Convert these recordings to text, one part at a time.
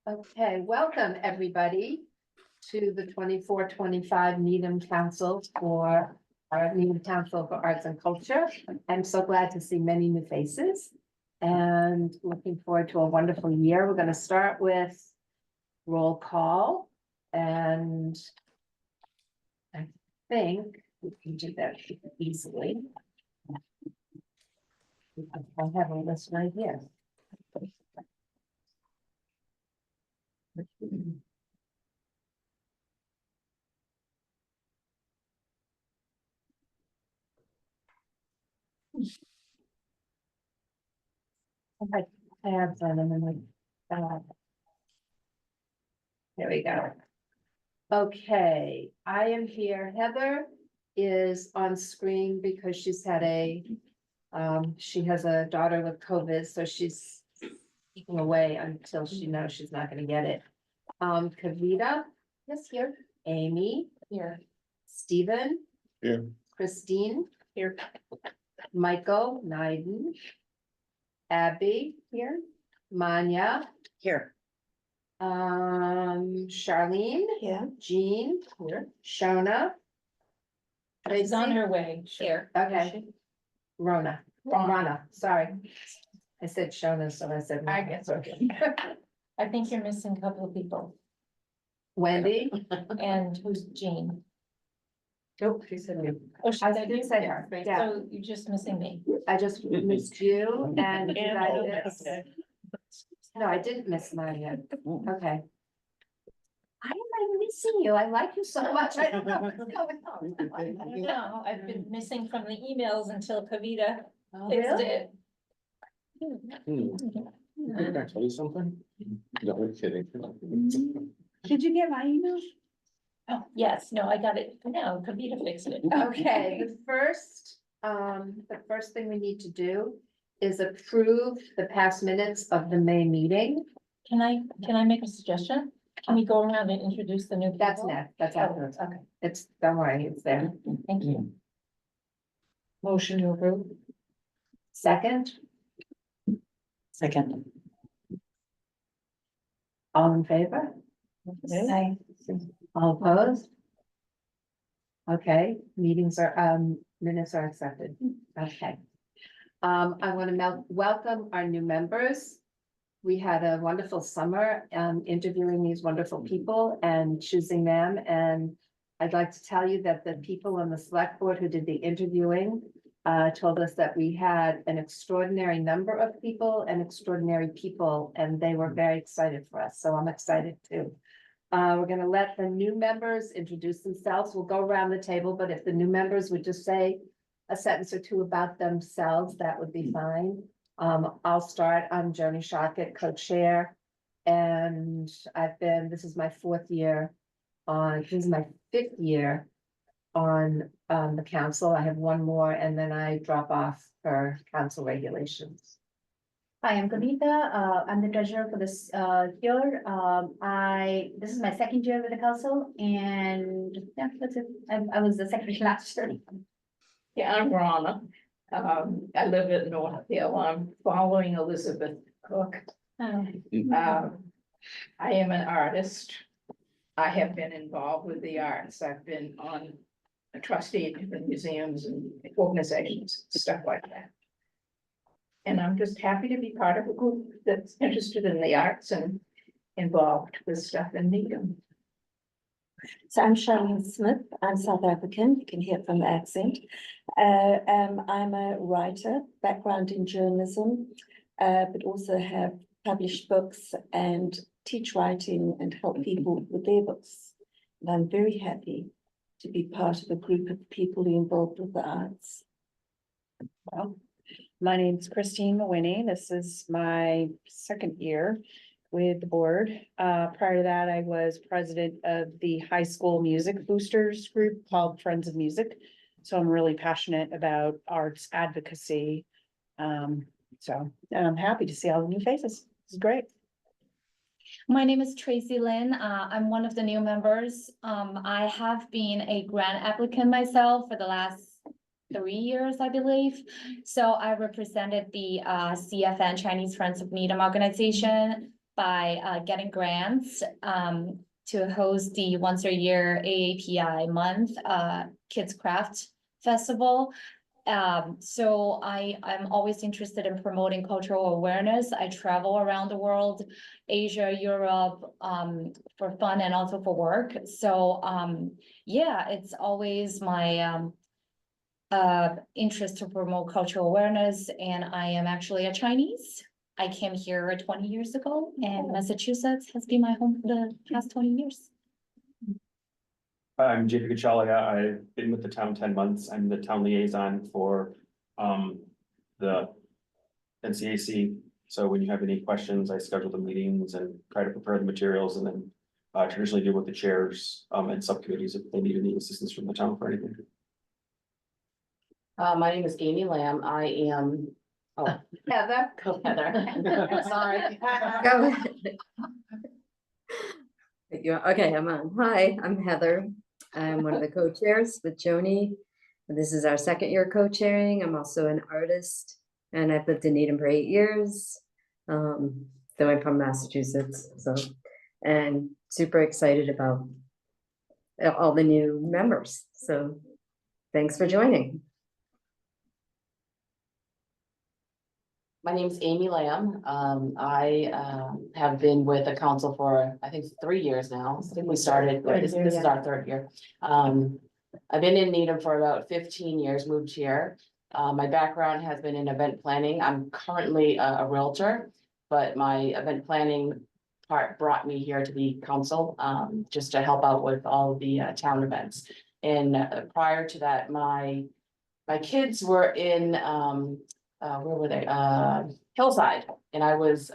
Okay, welcome everybody to the 24-25 Needham Council for our Needham Council for Arts and Culture. I'm so glad to see many new faces and looking forward to a wonderful year. We're going to start with roll call, and I think we can do that easily. I have a list right here. I have done them in there we go. Okay, I am here. Heather is on screen because she's had she has a daughter with COVID, so she's keeping away until she knows she's not gonna get it. Kavita is here. Amy here. Stephen. Here. Christine. Here. Michael Nyden. Abby here. Manya. Here. Charlene. Yeah. Jean. Here. Shona. She's on Tracy? her way. Here. Okay. Rona. Rana, sorry. I said Shona, so I said. I Rona. guess, okay. I think you're missing a couple of people. Wendy. And who's Jean? Nope, she said you. Oh, she I said did you? say her, yeah. So you're just missing me. I just missed you and you guys. Okay. No, I didn't miss mine yet. Okay. I am missing you. I like you so much. I don't know what's going on. I don't know. I've been missing from the emails until Kavita Oh, fixed really? it. Did I tell you something? No, I'm kidding. Did you get my email? Oh, yes, no, I got it. No, Kavita fixed it. Okay, the first thing we need to do is approve the past minutes of the May meeting. Can I make a suggestion? Can we go around and introduce the new people? That's next, that's afterwards. Okay, It's, don't worry, it's there. thank you. Motion to approve. Second, Second. all in favor? Aye. All opposed? Okay, minutes are accepted. Okay. I want to welcome our new members. We had a wonderful summer, interviewing these wonderful people and choosing them. And I'd like to tell you that the people on the select board who did the interviewing told us that we had an extraordinary number of people and extraordinary people, and they were very excited for us. So I'm excited too. We're gonna let the new members introduce themselves. We'll go around the table, but if the new members would just say a sentence or two about themselves, that would be fine. I'll start. I'm Joni Shockett, co-chair. And this is my fifth year on the council. I have one more and then I drop off for council regulations. Hi, I'm Kavita. I'm the treasurer for this year. This is my second year with the council and yeah, that's it. I was the secretary last year. Yeah, I'm Rana. I live at North Hill. I'm following Elizabeth Cook. I am an artist. I have been involved with the arts. I've been on a trustee in different museums and organizations, stuff like that. And I'm just happy to be part of a group that's interested in the arts and involved with stuff in Needham. So I'm Charlene Smith. I'm South African. You can hear from the accent. I'm a writer, background in journalism, but also have published books and teach writing and help people with their books. And I'm very happy to be part of a group of people who are involved with the arts. Well, my name's Christine Mawhinney. This is my second year with the board. Prior to that, I was president of the high school music boosters group called Friends of Music. So I'm really passionate about arts advocacy. And I'm happy to see all the new faces. This is great. My name is Tracy Lynn. I'm one of the new members. I have been a grant applicant myself for the last 3 years, I believe. So I represented the CFN, Chinese Friends of Needham organization. by getting grants to host the once a year AAPI month Kids Craft Festival. So I'm always interested in promoting cultural awareness. I travel around the world, Asia, Europe, for fun and also for work. So, yeah, it's always my, interest to promote cultural awareness, and I am actually a Chinese. I came here 20 years ago, and Massachusetts has been my home for the past 20 years. I'm JP Kachalia. I've been with the town 10 months. I'm the town liaison for the NCAC. So when you have any questions, I schedule the meetings and try to prepare the materials, and then traditionally deal with the chairs and subcommittees if they need any assistance from the town for anything. My name is Amy Lamb. I am, Heather. go Heather. Sorry. Go ahead. Okay, I'm on. Hi, I'm Heather. I'm one of the co-chairs with Joni. This is our second year co-chairing. I'm also an artist, and I've lived in Needham for 8 years. Though I'm from Massachusetts, so, and super excited about all the new members. So thanks for joining. My name is Amy Lamb. I have been with the council for, I think, 3 years now. I think we started, this is our third year. I've been in Needham for about 15 years, moved here. My background has been in event planning. I'm currently a realtor, but my event planning part brought me here to the council, just to help out with all of the town events. And prior to that, my kids were in, where were they? Hillside, and I was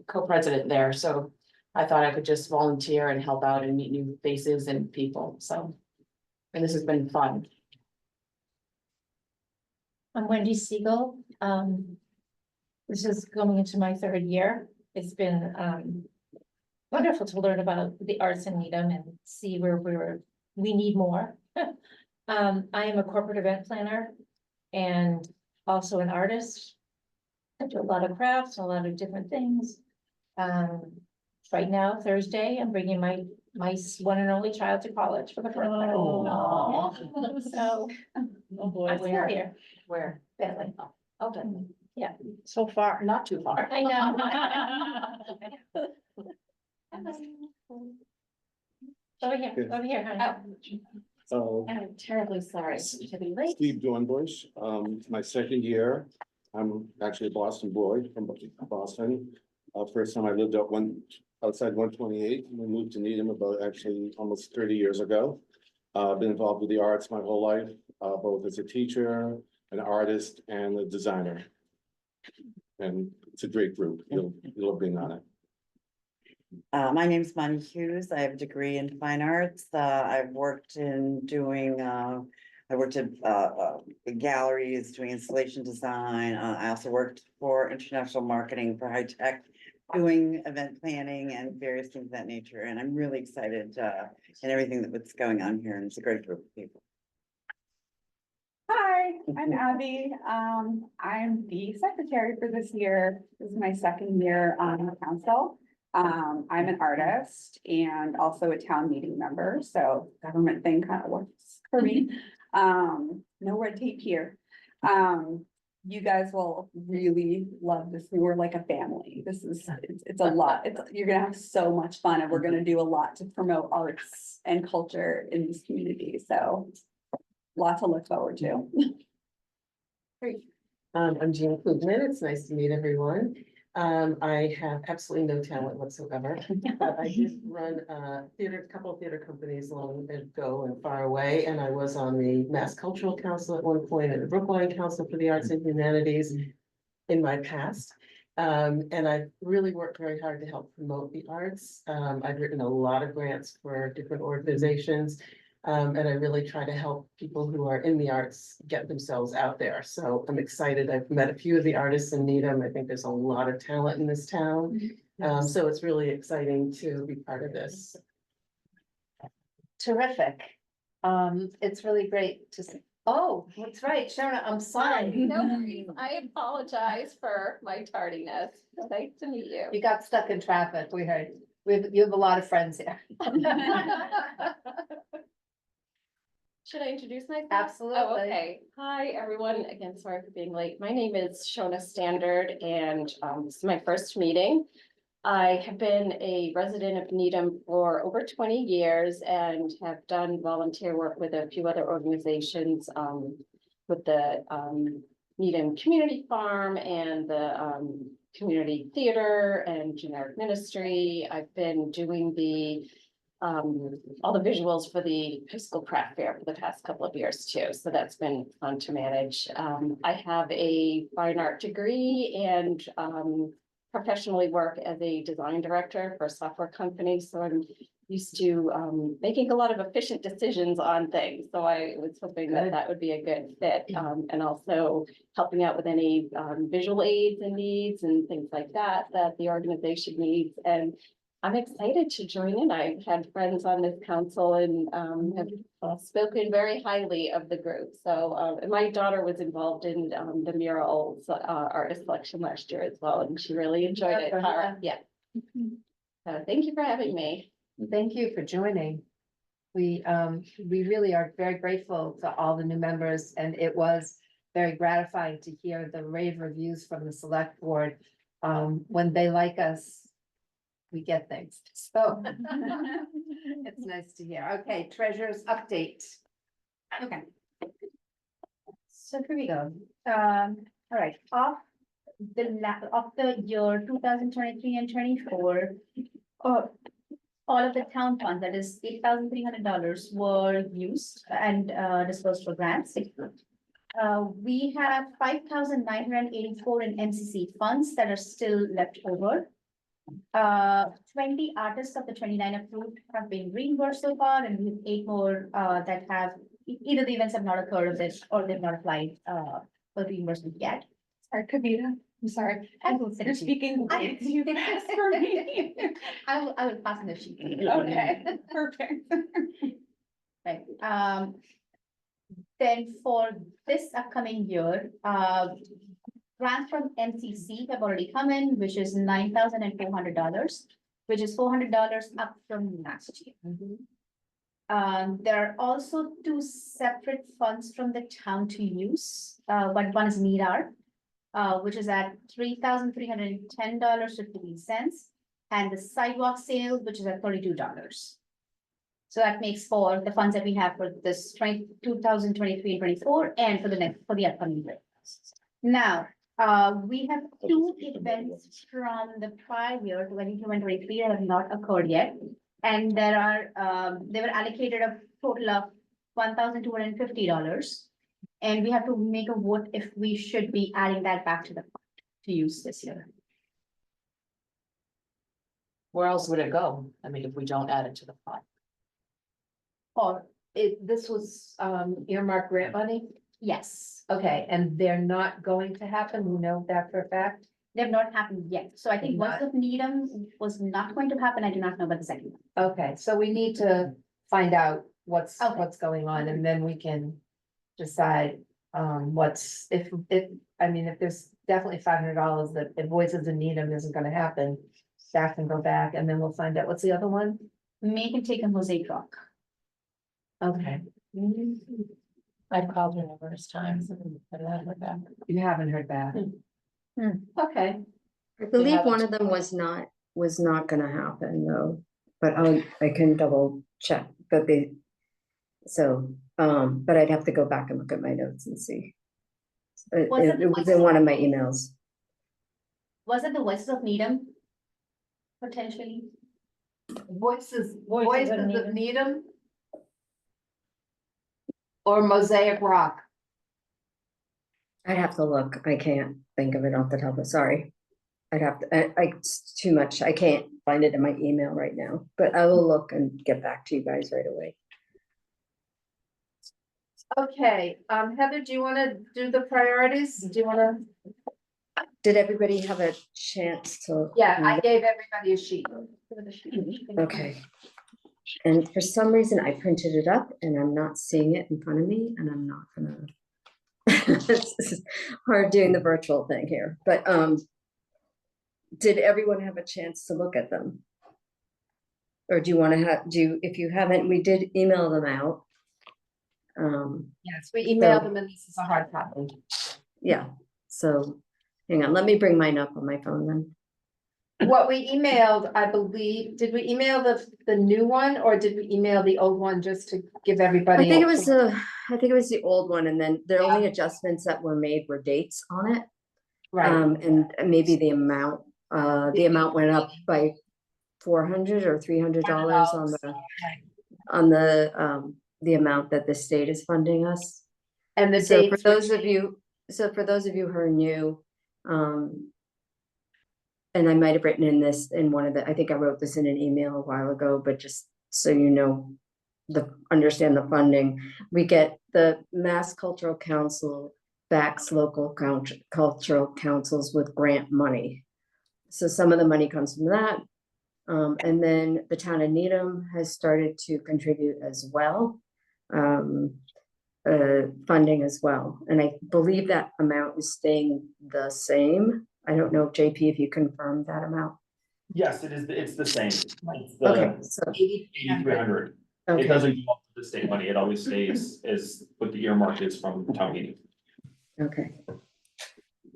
co-president there. So I thought I could just volunteer and help out and meet new faces and people. So, and this has been fun. I'm Wendy Siegel. This is going into my third year. It's been wonderful to learn about the arts in Needham and see where we need more. I am a corporate event planner and also an artist. I do a lot of crafts, a lot of different things. Right now, Thursday, I'm bringing my one and only child to college for the first time. Oh. So, Oh, boy. I'm still here, Where? Bentley. Okay, So far. not too far. I know. Over here, honey. I'm terribly sorry to be late. Steve Dornbush, my second year. I'm actually a Boston boy from Boston. First time I lived outside 128, and we moved to Needham about actually almost 30 years ago. Been involved with the arts my whole life, both as a teacher, an artist, and a designer. And it's a great group. You'll love being on it. My name's Monty Hughes. I have a degree in fine arts. I've worked in doing, I worked at galleries, doing installation design. I also worked for international marketing for high tech, doing event planning and various things of that nature. And I'm really excited in everything that's going on here. And it's a great group of people. Hi, I'm Abby. I'm the secretary for this year. This is my second year on the council. I'm an artist and also a town meeting member, so government thing kind of works for me. No red tape here. You guys will really love this. We were like a family. It's a lot. You're gonna have so much fun, and we're gonna do a lot to promote arts and culture in this community. So lots to look forward to. Great. I'm Jean Klugman. It's nice to meet everyone. I have absolutely no talent whatsoever, but I did run a couple of theater companies long ago and far away, and I was on the Mass Cultural Council at one point and the Brookline Council for the Arts and Humanities in my past. And I've really worked very hard to help promote the arts. I've written a lot of grants for different organizations. And I really try to help people who are in the arts get themselves out there. So I'm excited. I've met a few of the artists in Needham. I think there's a lot of talent in this town. So it's really exciting to be part of this. Terrific. It's really great to Oh, that's right, Shona, I'm sorry. No worries. I apologize for my tardiness. Nice to meet you. You got stuck in traffic, we heard. You have a lot of friends here. Should I introduce myself? Absolutely. Oh, okay. Hi, everyone. Again, sorry for being late. My name is Shona Standard and this is my first meeting. I have been a resident of Needham for over 20 years and have done volunteer work with a few other organizations with the Needham Community Farm and the Community Theater and Generic Ministry. I've been doing the all the visuals for the high school craft fair for the past couple of years too. So that's been fun to manage. I have a fine art degree and professionally work as a design director for a software company. So I'm used to making a lot of efficient decisions on things. So I was hoping that that would be a good fit. And also helping out with any visual aids and needs and things like that, that the organization needs. And I'm excited to join in. I've had friends on this council and have spoken very highly of the group. So and my daughter was involved in the murals artist selection last year as well, and she really enjoyed it. Tara. Yeah. So thank you for having me. Thank you for joining. We really are very grateful to all the new members, and it was very gratifying to hear the rave reviews from the select board. When they like us, we get things, so it's nice to hear. Okay, treasurer's update. Okay. So here we go. All right, of the year 2023 and 24, all of the town funds, that is $8,300 were used and dispersed for grants. We have 5,984 in MCC funds that are still left over. 20 artists of the 29 approved have been reimbursed so far, and we have 8 more that have either the events have not occurred or they've not applied for reimbursement yet. Sorry, Kavita, I'm sorry. You're speaking way too fast for me. I will pass on the sheet. Okay, perfect. Right, then for this upcoming year, grants from MCC have already come in, which is $9,400, which is $400 up from last year. There are also 2 separate funds from the town to use. One is NEDAR, which is at $3,310.50, and the sidewalk sale, which is at $32. So that makes for the funds that we have for this 2023 and 24, and for the upcoming year. Now, we have 2 events from the prior year, 22 and 23, that have not occurred yet. And there are, they were allocated a total of $1,250. And we have to make a vote if we should be adding that back to the fund to use this year. Where else would it go? I mean, if we don't add it to the fund. Or this was earmark grant money? Yes, Okay, and they're not going to happen, we know that for a fact? they've not happened yet. So I think West of Needham was not going to happen. I do not know about the second one. Okay, so we need to find out what's Okay. going on, and then we can decide what's, if I mean, if there's definitely $500 that if Voices in Needham isn't gonna happen, staff can go back, and then we'll find out, what's the other one? Make and take a mosaic rock. Okay, I've called her numerous times and I haven't heard back. you haven't heard back. Okay, I believe one of them was not gonna happen though, but I can double check, but but I'd have to go back and look at my notes and see. It Was it the was in one of my emails. Was it the Voices of Needham? Potentially. Voices Voices of of Needham? Or Mosaic Rock? I'd have to look. I can't think of it off the top of, sorry. I'd have to, it's too much. I can't find it in my email right now, but I will look and get back to you guys right away. Okay, Heather, do you wanna do the priorities? Do you wanna? Did everybody have a chance to? Yeah, I gave everybody a sheet. Okay. And for some reason, I printed it up and I'm not seeing it in front of me and I'm not gonna. This is hard doing the virtual thing here, but did everyone have a chance to look at them? Or do you want to if you haven't, we did email them out. Yes, we emailed them and this is a hard copy. Yeah, so hang on, let me bring mine up on my phone then. What we emailed, I believe, did we email the new one or did we email the old one just to give everybody? I think it was the old one, and then the only adjustments that were made were dates on it. Right, And maybe the amount went up by $400 or $300 on the amount that the state is funding us. and the So for dates. those of you who are new, and I might have written in one of I think I wrote this in an email a while ago, but just so you know, understand the funding, we get the Mass Cultural Council backs local cultural councils with grant money. So some of the money comes from that. And then the town of Needham has started to contribute as well, funding as well. And I believe that amount is staying the same. I don't know, JP, if you confirmed that amount. Yes, it is, it's the same. It's Okay, the so, 8,300. It okay, doesn't go up to the state money. It always stays as what the earmark is from town meeting. okay.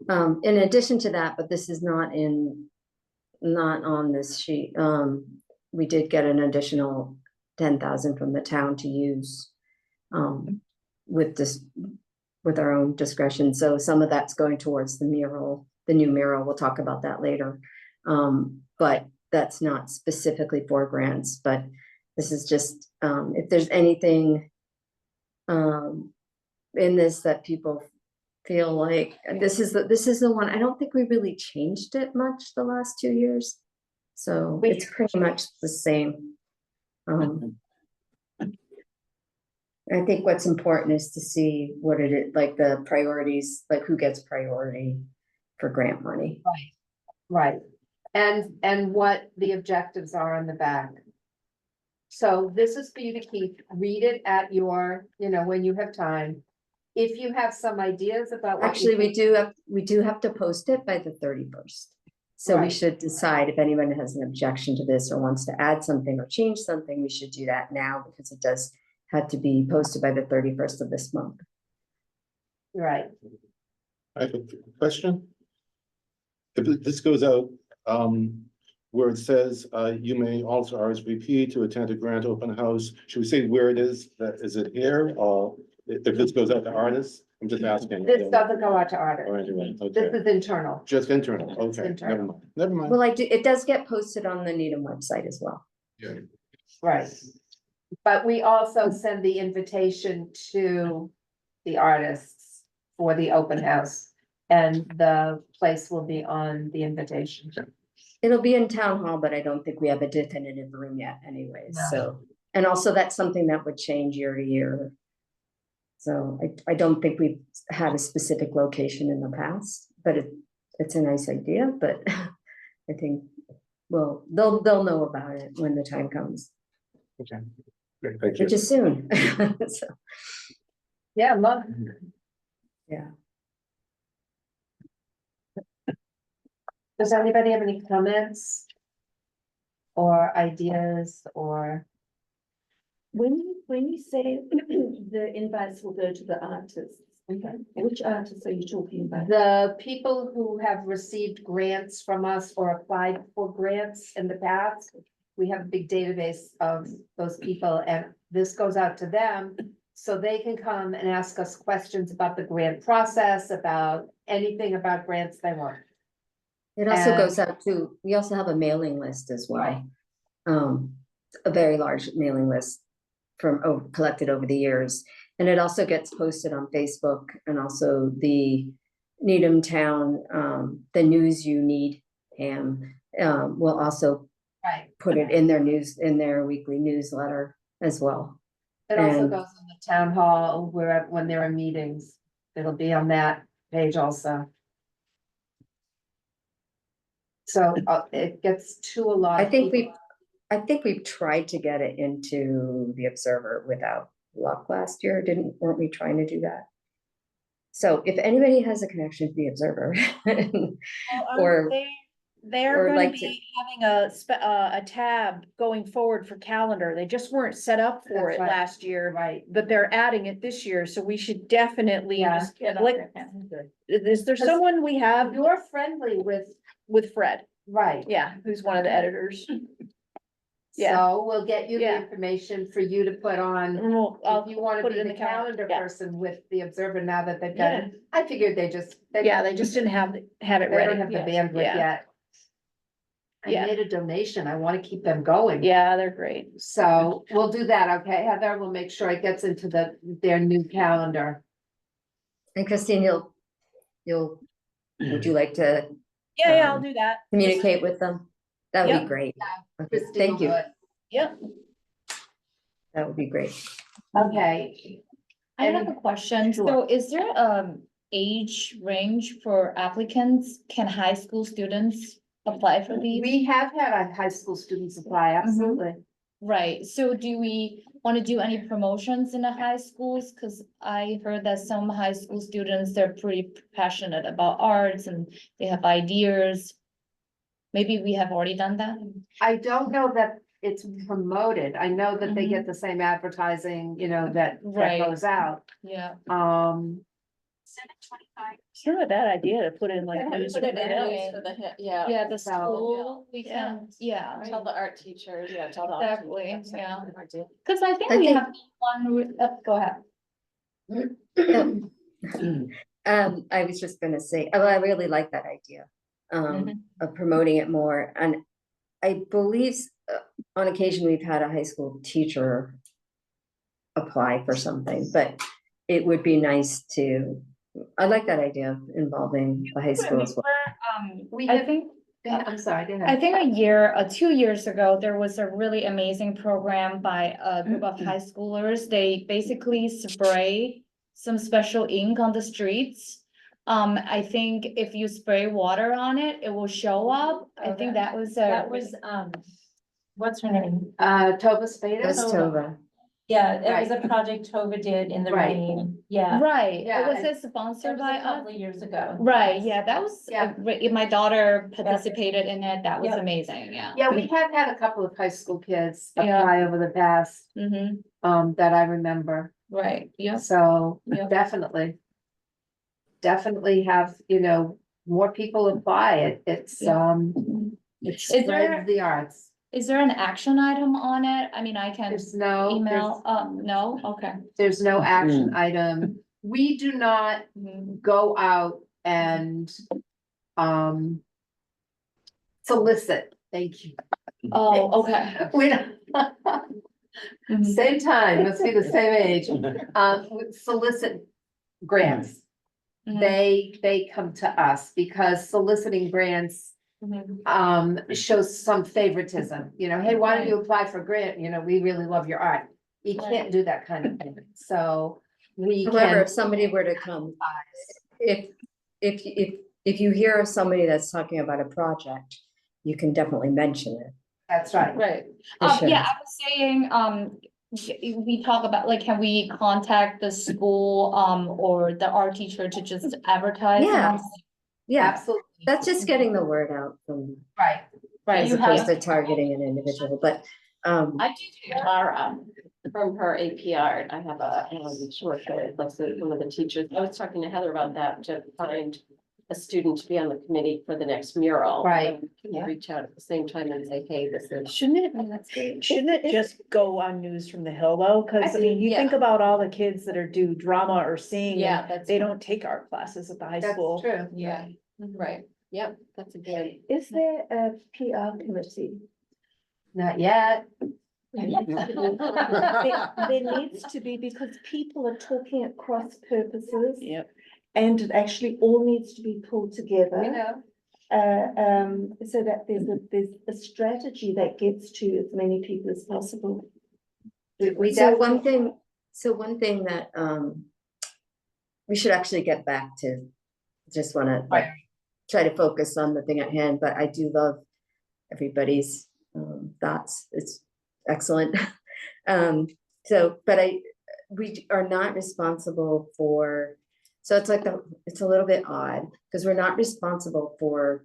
In addition to that, but this is not on this sheet, we did get an additional 10,000 from the town to use with our own discretion. So some of that's going towards the new mural. We'll talk about that later. But that's not specifically for grants, but this is just, if there's anything in this that people feel like, this is the one, I don't think we really changed it much the last 2 years. So it's pretty much the same. I think what's important is to see what it is, like the priorities, like who gets priority for grant money. Right, and what the objectives are on the back. So this is for you to keep, read it at your, when you have time. If you have some ideas about. what you Actually, think- we do have to post it by the 31st. So we Right. should decide if anyone has an objection to this or wants to add something or change something, we should do that now because it does have to be posted by the 31st of this month. Right, I have a question. If this goes out, where it says, you may also RSVP to attend a grant open house, should we say where it is? Is it here, or if this goes out to artists? I'm just asking. this doesn't go out to All artists, right, right, this okay, is internal. just internal, okay, internal. never mind. Well, it does get posted on the Needham website as well. Yeah. Right. But we also send the invitation to the artists for the open house. And the place will be on the invitation. It'll be in town hall, but I don't think we have a definitive room yet anyways, No. so. And also that's something that would change year to year. So I don't think we've had a specific location in the past, but it's a nice idea, but I think, well, they'll know about it when the time comes, Okay, great, thank you. which is soon. So, Yeah, love. yeah. Does anybody have any comments? Or ideas or? When you say the invites will go to the artists, which artists are you talking about? The people who have received grants from us or applied for grants in the past. We have a big database of those people and this goes out to them. So they can come and ask us questions about the grant process, about anything about grants they want. It also And- goes out to, we also have a mailing list as well. Right. A very large mailing list collected over the years. And it also gets posted on Facebook and also the Needham Town, the News You Need will also Right. put it in their weekly newsletter as well. It also And- goes in the town hall when there are meetings. It'll be on that page also. So it gets to a lot. I of think people. I think we've tried to get it into the Observer without luck last year, weren't we trying to do that? So if anybody has a connection to the Observer, or They're or gonna like to- be having a tab going forward for calendar. They just weren't set up for That's it right. last year, Right. but they're adding it this year, so we should definitely Yeah. just, like, is there someone we have You're friendly with Fred? right. Yeah, who's one of the editors. Yeah. So we'll get you the Yeah. information for you to put on. And I'll If you wanna put be it in the the calendar. calendar Yeah. person with the Observer now that they've got Yeah. it, I figured they just. Yeah, they just didn't have it They ready. don't have the bandwidth Yeah. yet. I Yeah. made a donation, I wanna keep them going. Yeah, they're great. So we'll do that, okay, Heather, we'll make sure it gets into their new calendar. and Christine, would you like to Yeah, I'll do that. communicate with them? That would Yep. be great. Okay, Christine thank you. would. Yep. That would be great. Okay, I have a question. Sure. So is there age range for applicants? Can high school students apply for these? we have had a high school students apply, absolutely. Right, so do we want to do any promotions in the high schools? Cause I heard that some high school students, they're pretty passionate about arts and they have ideas. Maybe we have already done that. I don't know that it's promoted, I know that they get the same advertising, you know, that Right. goes out. Yeah. It's not a bad idea to put in like. news Put it for the in Hill. news for the hit, yeah. Yeah, the So- school, we can, yeah, Tell the art teachers, yeah, tell the. art exactly, teachers. yeah. Good idea. Cause I think I we think- have one, go ahead. I was just gonna say, oh, I really like that idea, of promoting it more, and I believe on occasion we've had a high school teacher apply for something, but it would be nice to, I like that idea of involving the high school as well. We I have- think, I'm sorry, go I ahead. think 2 years ago, there was a really amazing program by a group of high schoolers. They basically spray some special ink on the streets. I think if you spray water on it, it will show up. I think that was That was, what's her name? Tova Spadis? That's Tova. Yeah, it was a project Tova did in the Right. rain, yeah. Right, Yeah, was and- it sponsored It was by a us? couple of years ago. Right, yeah, that was, Yeah. my daughter participated in it. That was Yeah. amazing, yeah. Yeah, we have had a couple of high school kids Yeah. apply over the past, Mm-hmm, that I remember, right, yeah. so Yeah. definitely. Definitely have, more people apply it, it's, Yeah. it Is there- spreads the arts. Is there an action item on it? I mean, I can There's no, email, no, okay. there's no action item. We do not Mhm. go out and, solicit, thank you. Oh, okay. We don't. Mhm. Same time, must be the same age, we solicit grants. Mhm. They come to us because soliciting grants, Mhm. shows some favoritism, hey, why don't you apply for a grant, we really love your art. You can't do that kind of thing, so we However, can, if somebody were to come, if you hear of somebody that's talking about a project, you can definitely mention it. that's right. Right. For sure. Yeah, I was saying, we talk about, like, can we contact the school, or the art teacher to just advertise? Yeah. Yeah, Absolutely, that's just getting the word out from, right, Right, as you opposed have, to targeting an individual, but, I do Tara from her APR. I have a, short, that's one of the teachers. I was talking to Heather about that, to find a student to be on the committee for the next mural. Right. Can you reach out at the same time and say, hey, this is. Shouldn't it just go on News from the Hill though? Cause I mean, you think about all the kids that are do drama or singing. Yeah, and that's. they don't take art classes at the high that's school. true. Yeah, right. Yep, that's a good. Is there a PR committee? Not yet. There needs to be, because people are talking at cross purposes. Yep. And it actually all needs to be pulled together. know. So that there's a strategy that gets to as many people as possible. We so definitely, one thing that, we should actually get back to, just wanna Right. try to focus on the thing at hand, but I do love everybody's thoughts. It's excellent. We are not responsible for, so it's like, it's a little bit odd, because we're not responsible for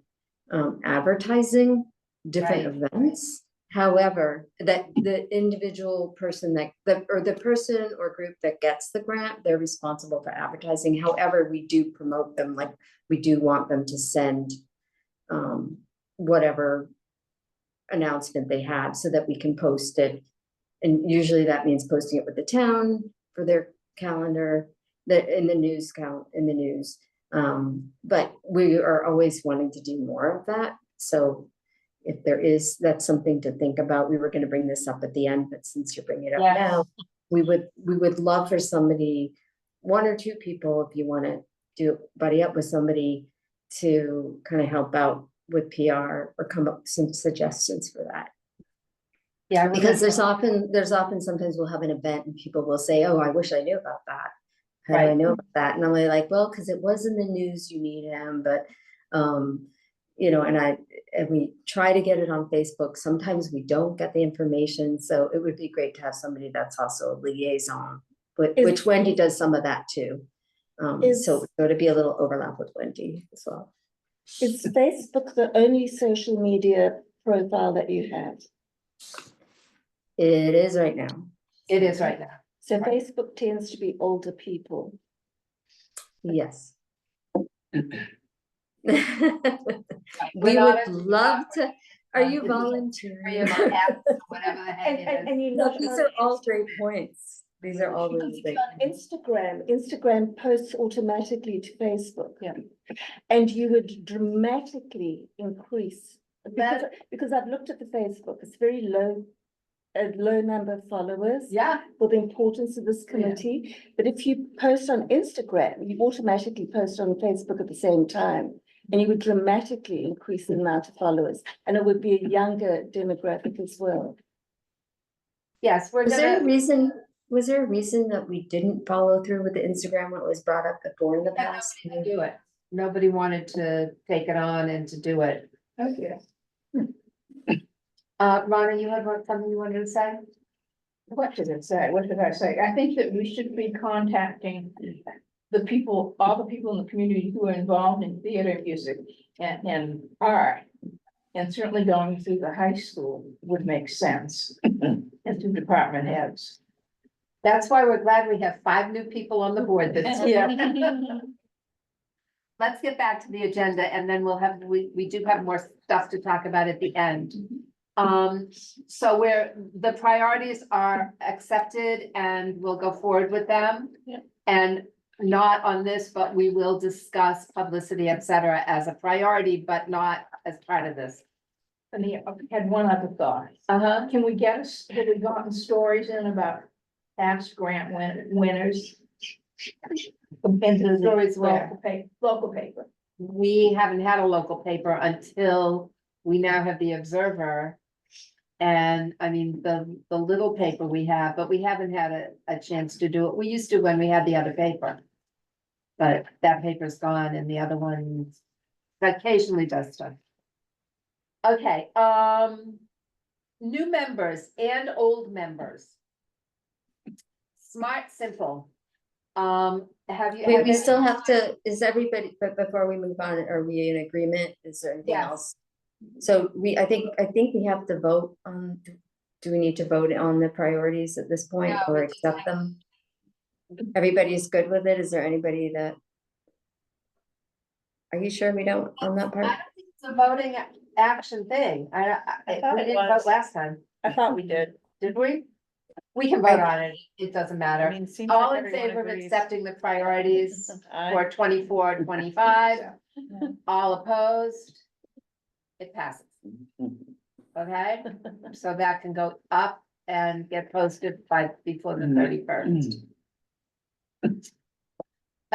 advertising different events. However, that the individual person or the person or group that gets the grant, they're responsible for advertising. However, we do promote them, like we do want them to send whatever announcement they have so that we can post it. And usually that means posting it with the town for their calendar, in the news. But we are always wanting to do more of that. So if there is, that's something to think about. We were going to bring this up at the end, but since you're bringing it up now, we would love for somebody, one or two people, if you want to buddy up with somebody to kind of help out with PR or come up with some suggestions for that. Yeah, Because there's often sometimes we'll have an event and people will say, oh, I wish I knew about that. How do I know about that? And I'm like, well, because it was in the news, you need him, but you know, and we try to get it on Facebook. Sometimes we don't get the information. So it would be great to have somebody that's also a liaison, which Wendy does some of that too. So to be a little overlap with Wendy as well. Is Facebook the only social media profile that you have? It is right now. It is right now. So Facebook tends to be older people. Yes. We're We not would love to. Are you volunteering? Whatever the heck it is. And you No, know, these are all great points. These are all really great. Instagram posts automatically to Facebook. Yeah. And you would dramatically increase, because I've looked at the Facebook, it's very low, a low number of followers. Yeah. For the importance of this committee. But if you post on Instagram, you automatically post on Facebook at the same time. And you would dramatically increase the amount of followers, and it would be a younger demographic as well. Yes, Was there a reason that we didn't follow through with the Instagram when it was brought up before in the past? Nobody to do it. Nobody wanted to take it on and to do it. Okay. Ronna, you had something you wanted to say? What did it say? What did I say? I think that we should be contacting the people, all the people in the community who are involved in theater, music, and art. And certainly going through the high school would make sense, and through department heads. That's why we're glad we have 5 new people on the board this year. Let's get back to the agenda and then we do have more stuff to talk about at the end. So the priorities are accepted and we'll go forward with them. Yeah. And not on this, but we will discuss publicity, et cetera, as a priority, but not as part of this. And I had one other thought. Can we have we gotten stories in about past grant winners? Stories where? Local paper. We haven't had a local paper until we now have the Observer. And I mean, the little paper we have, but we haven't had a chance to do it. We used to when we had the other paper. But that paper's gone and the other one occasionally does stuff. Okay, new members and old members. Smart, Simple. Have you? We still have to, is everybody, but before we move on, are we in agreement? Is there anything else? So I think we have to vote on, do we need to vote on the priorities at this point or accept them? Everybody's good with it? Is there anybody that? Are you sure we don't on that part? I don't think it's a voting action thing. We didn't vote last time. I thought we did. Did we? We can vote on it. It doesn't matter. I mean, seems All like in everyone favor of agrees. accepting the priorities Aye. for 24-25? All opposed? It passes. Okay, so that can go up and get posted before the 31st.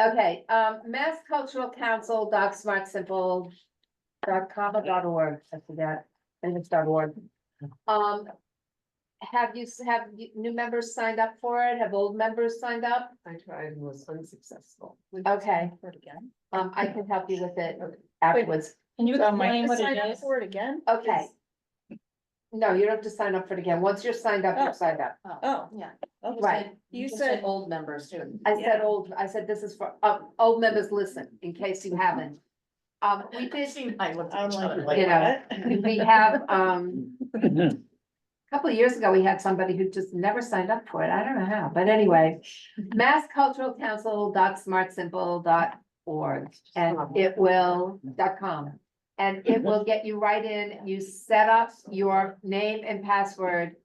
Okay, Mass Cultural Council, DocSmartSimple.com or .org, I forget, I think it's .org. Have new members signed up for it? Have old members signed up? I tried and was unsuccessful. Okay, I can help you with it afterwards. Can you So am I explain what sign it up is? for it again? Okay. No, you don't have to sign up for it again. Once you're signed up, Oh. you're signed up. Oh, Yeah. Right. you Just said, old members too. I said this is for, old members, listen, in case you haven't. We did, I looked I'm at each other like, you like, know, we have, a couple of years ago, we had somebody who just never signed up for it. I don't know how, but anyway. massculturalcouncil.smartsimple.org and it will, .com. And it will get you right in. You set up your name and password.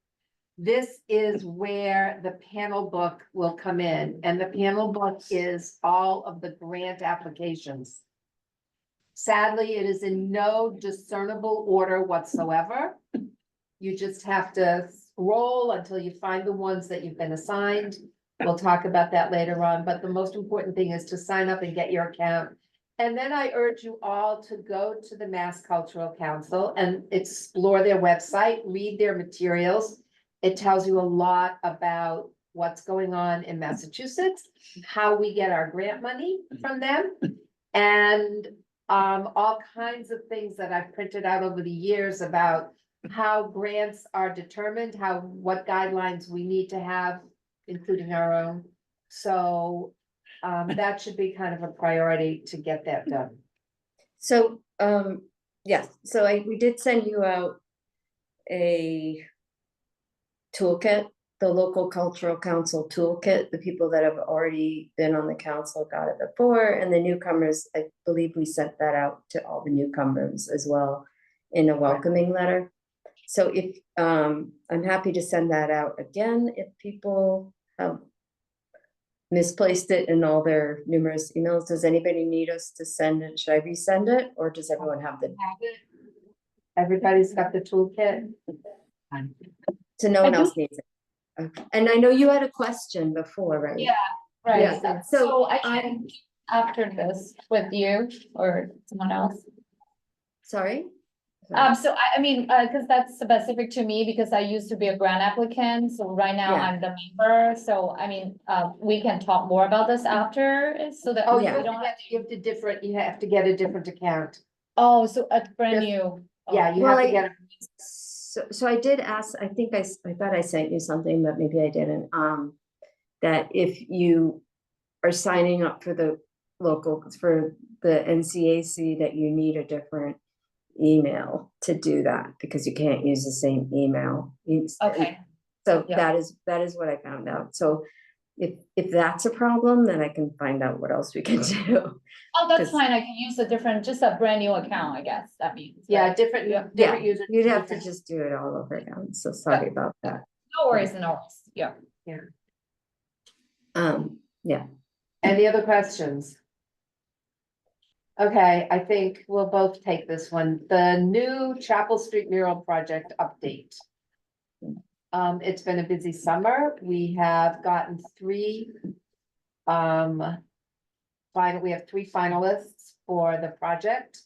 This is where the panel book will come in, and the panel book is all of the grant applications. Sadly, it is in no discernible order whatsoever. You just have to scroll until you find the ones that you've been assigned. We'll talk about that later on, but the most important thing is to sign up and get your account. And then I urge you all to go to the Mass Cultural Council and explore their website, read their materials. It tells you a lot about what's going on in Massachusetts, how we get our grant money from them, and all kinds of things that I've printed out over the years about how grants are determined, what guidelines we need to have, including our own. So that should be kind of a priority to get that done. So, yes, so we did send you out a toolkit, the local cultural council toolkit. The people that have already been on the council got it before, and the newcomers, I believe we sent that out to all the newcomers as well in a welcoming letter. So if, I'm happy to send that out again if people have misplaced it in all their numerous emails. Does anybody need us to send it? Should I resend it, or does everyone have the? Everybody's got the toolkit. So no one else needs it. Okay. And I know you had a question before, right? Yeah, right. Yeah, So I can after this with you or someone else. Sorry? So I mean, because that's specific to me because I used to be a grant applicant. So right now Yeah. I'm the member. So I mean, we can talk more about this after so that Oh, we you have don't to get, you have to get a different account. Oh, so a brand Just- new. Yeah, you Well, have to get, So I did ask, I think I thought I sent you something, but maybe I didn't, that if you are signing up for the for the NCAC, that you need a different email to do that, because you can't use the same email. Okay. So Yeah. that is what I found out. So if that's a problem, then I can find out what else we can do. Oh, that's 'Cause- fine. I can use just a brand new account, I guess. That means. yeah, right? different, Yeah. different user. You'd have to just do it all over again. So sorry about that. No worries, no worries. Yeah. Yeah. Any other questions? Okay, I think we'll both take this one. The new Chapel Street mural project update. It's been a busy summer. We have gotten three. We have three finalists for the project.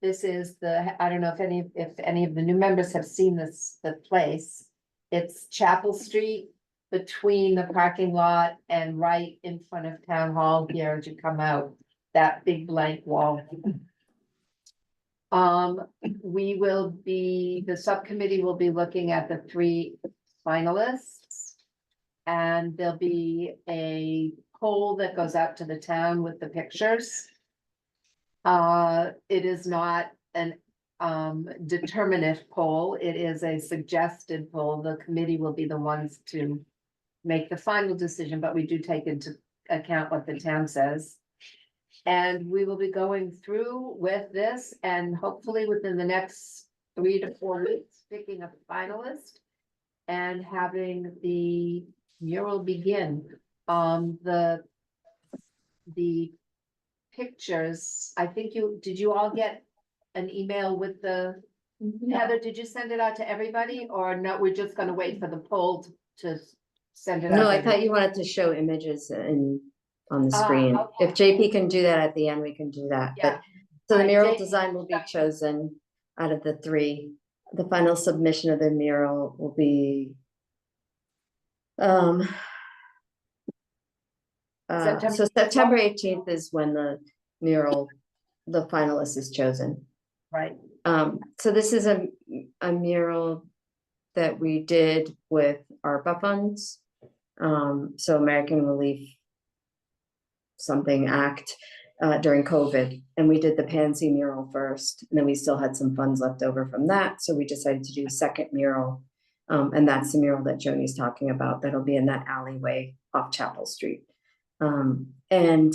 This is I don't know if any of the new members have seen the place. It's Chapel Street between the parking lot and right in front of Town Hall here as you come out, that big blank wall. The subcommittee will be looking at the three finalists. And there'll be a poll that goes out to the town with the pictures. It is not an determinative poll, it is a suggested poll. The committee will be the ones to make the final decision, but we do take into account what the town says. And we will be going through with this and hopefully within the next 3 to 4 weeks, picking a finalist and having the mural begin. The pictures, I think did you all get an email with Heather, did you send it out to everybody or no, we're just gonna wait for the poll to send it out? No, I to thought you wanted to show images on the screen. okay. If JP can do that at the end, we can do that. Yeah. But so the Alright, mural JP, design will be chosen out of the three. The final submission of the mural will be so September 18th is when the finalist is chosen. Right. So this is a mural that we did with ARPA funds. So American Relief something act during COVID, and we did the Pansy mural first, and then we still had some funds left over from that, so we decided to do a second mural. And that's the mural that Joni's talking about, that'll be in that alleyway off Chapel Street. And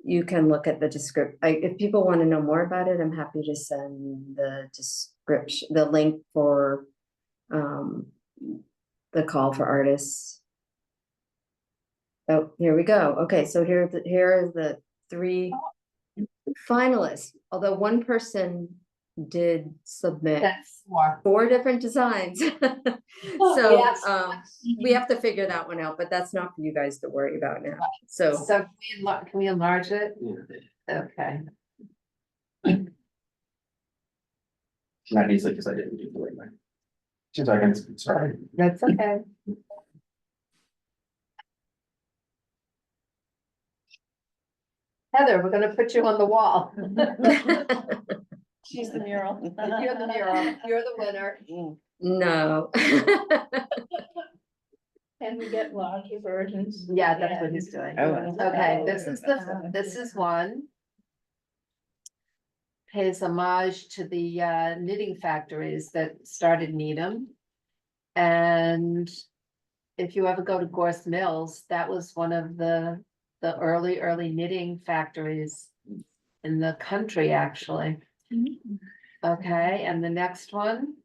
you can look at the description, if people want to know more about it, I'm happy to send the description, the link for the call for artists. Oh, here we go. Okay, so here are the 3 finalists, although one person did submit That's 4 different designs. So Yes. we have to figure that one out, but that's not for you guys to worry about now. So So can we enlarge it? Okay. Not easily, because I didn't do the right way. 2 seconds, sorry. That's okay. Heather, we're gonna put you on the wall. She's the mural. You're the mural, you're the winner. no. Can we get larger versions? Yeah, that's what he's doing. Oh. Okay, this is one. Pays homage to the knitting factories that started Needham. And if you ever go to Gorse Mills, that was one of the early knitting factories in the country, actually. Okay, and the next one,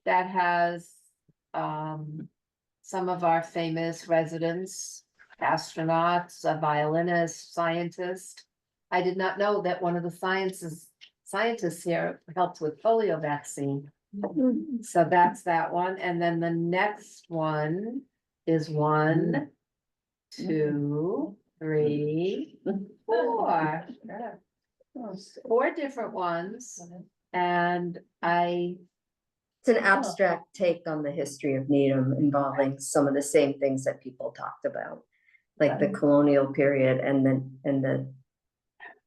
that has some of our famous residents, astronauts, a violinist, scientist. I did not know that one of the scientists here helped with polio vaccine. So that's that one, and then the next one is 1, 2, 3, 4. 4 different ones, and It's an abstract take on the history of Needham involving some of the same things that people talked about, like the colonial period and the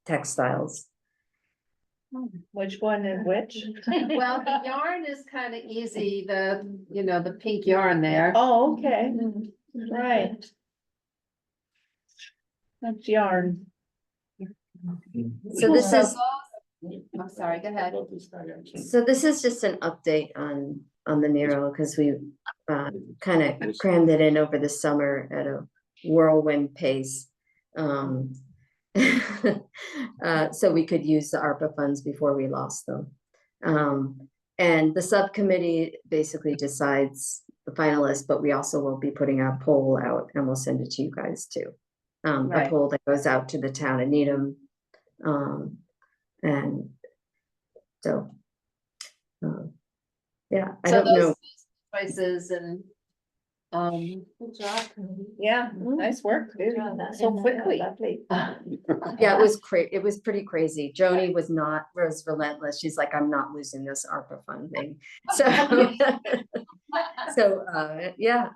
textiles. Which one is which? well, the yarn is kind of easy, the pink yarn there. Oh, okay, right. That's yarn. So this is, I'm sorry, go ahead. so this is just an update on the mural, because we kind of crammed it in over the summer at a whirlwind pace. So we could use the ARPA funds before we lost them. And the subcommittee basically decides the finalists, but we also will be putting a poll out, and we'll send it to you guys too. A Right. poll that goes out to the town of Needham. And so, yeah, I So don't know. those choices and, good job. Yeah, nice work. So quickly. Yeah, it was pretty crazy. Joni was relentless. She's like, I'm not losing this ARPA funding. So, yeah,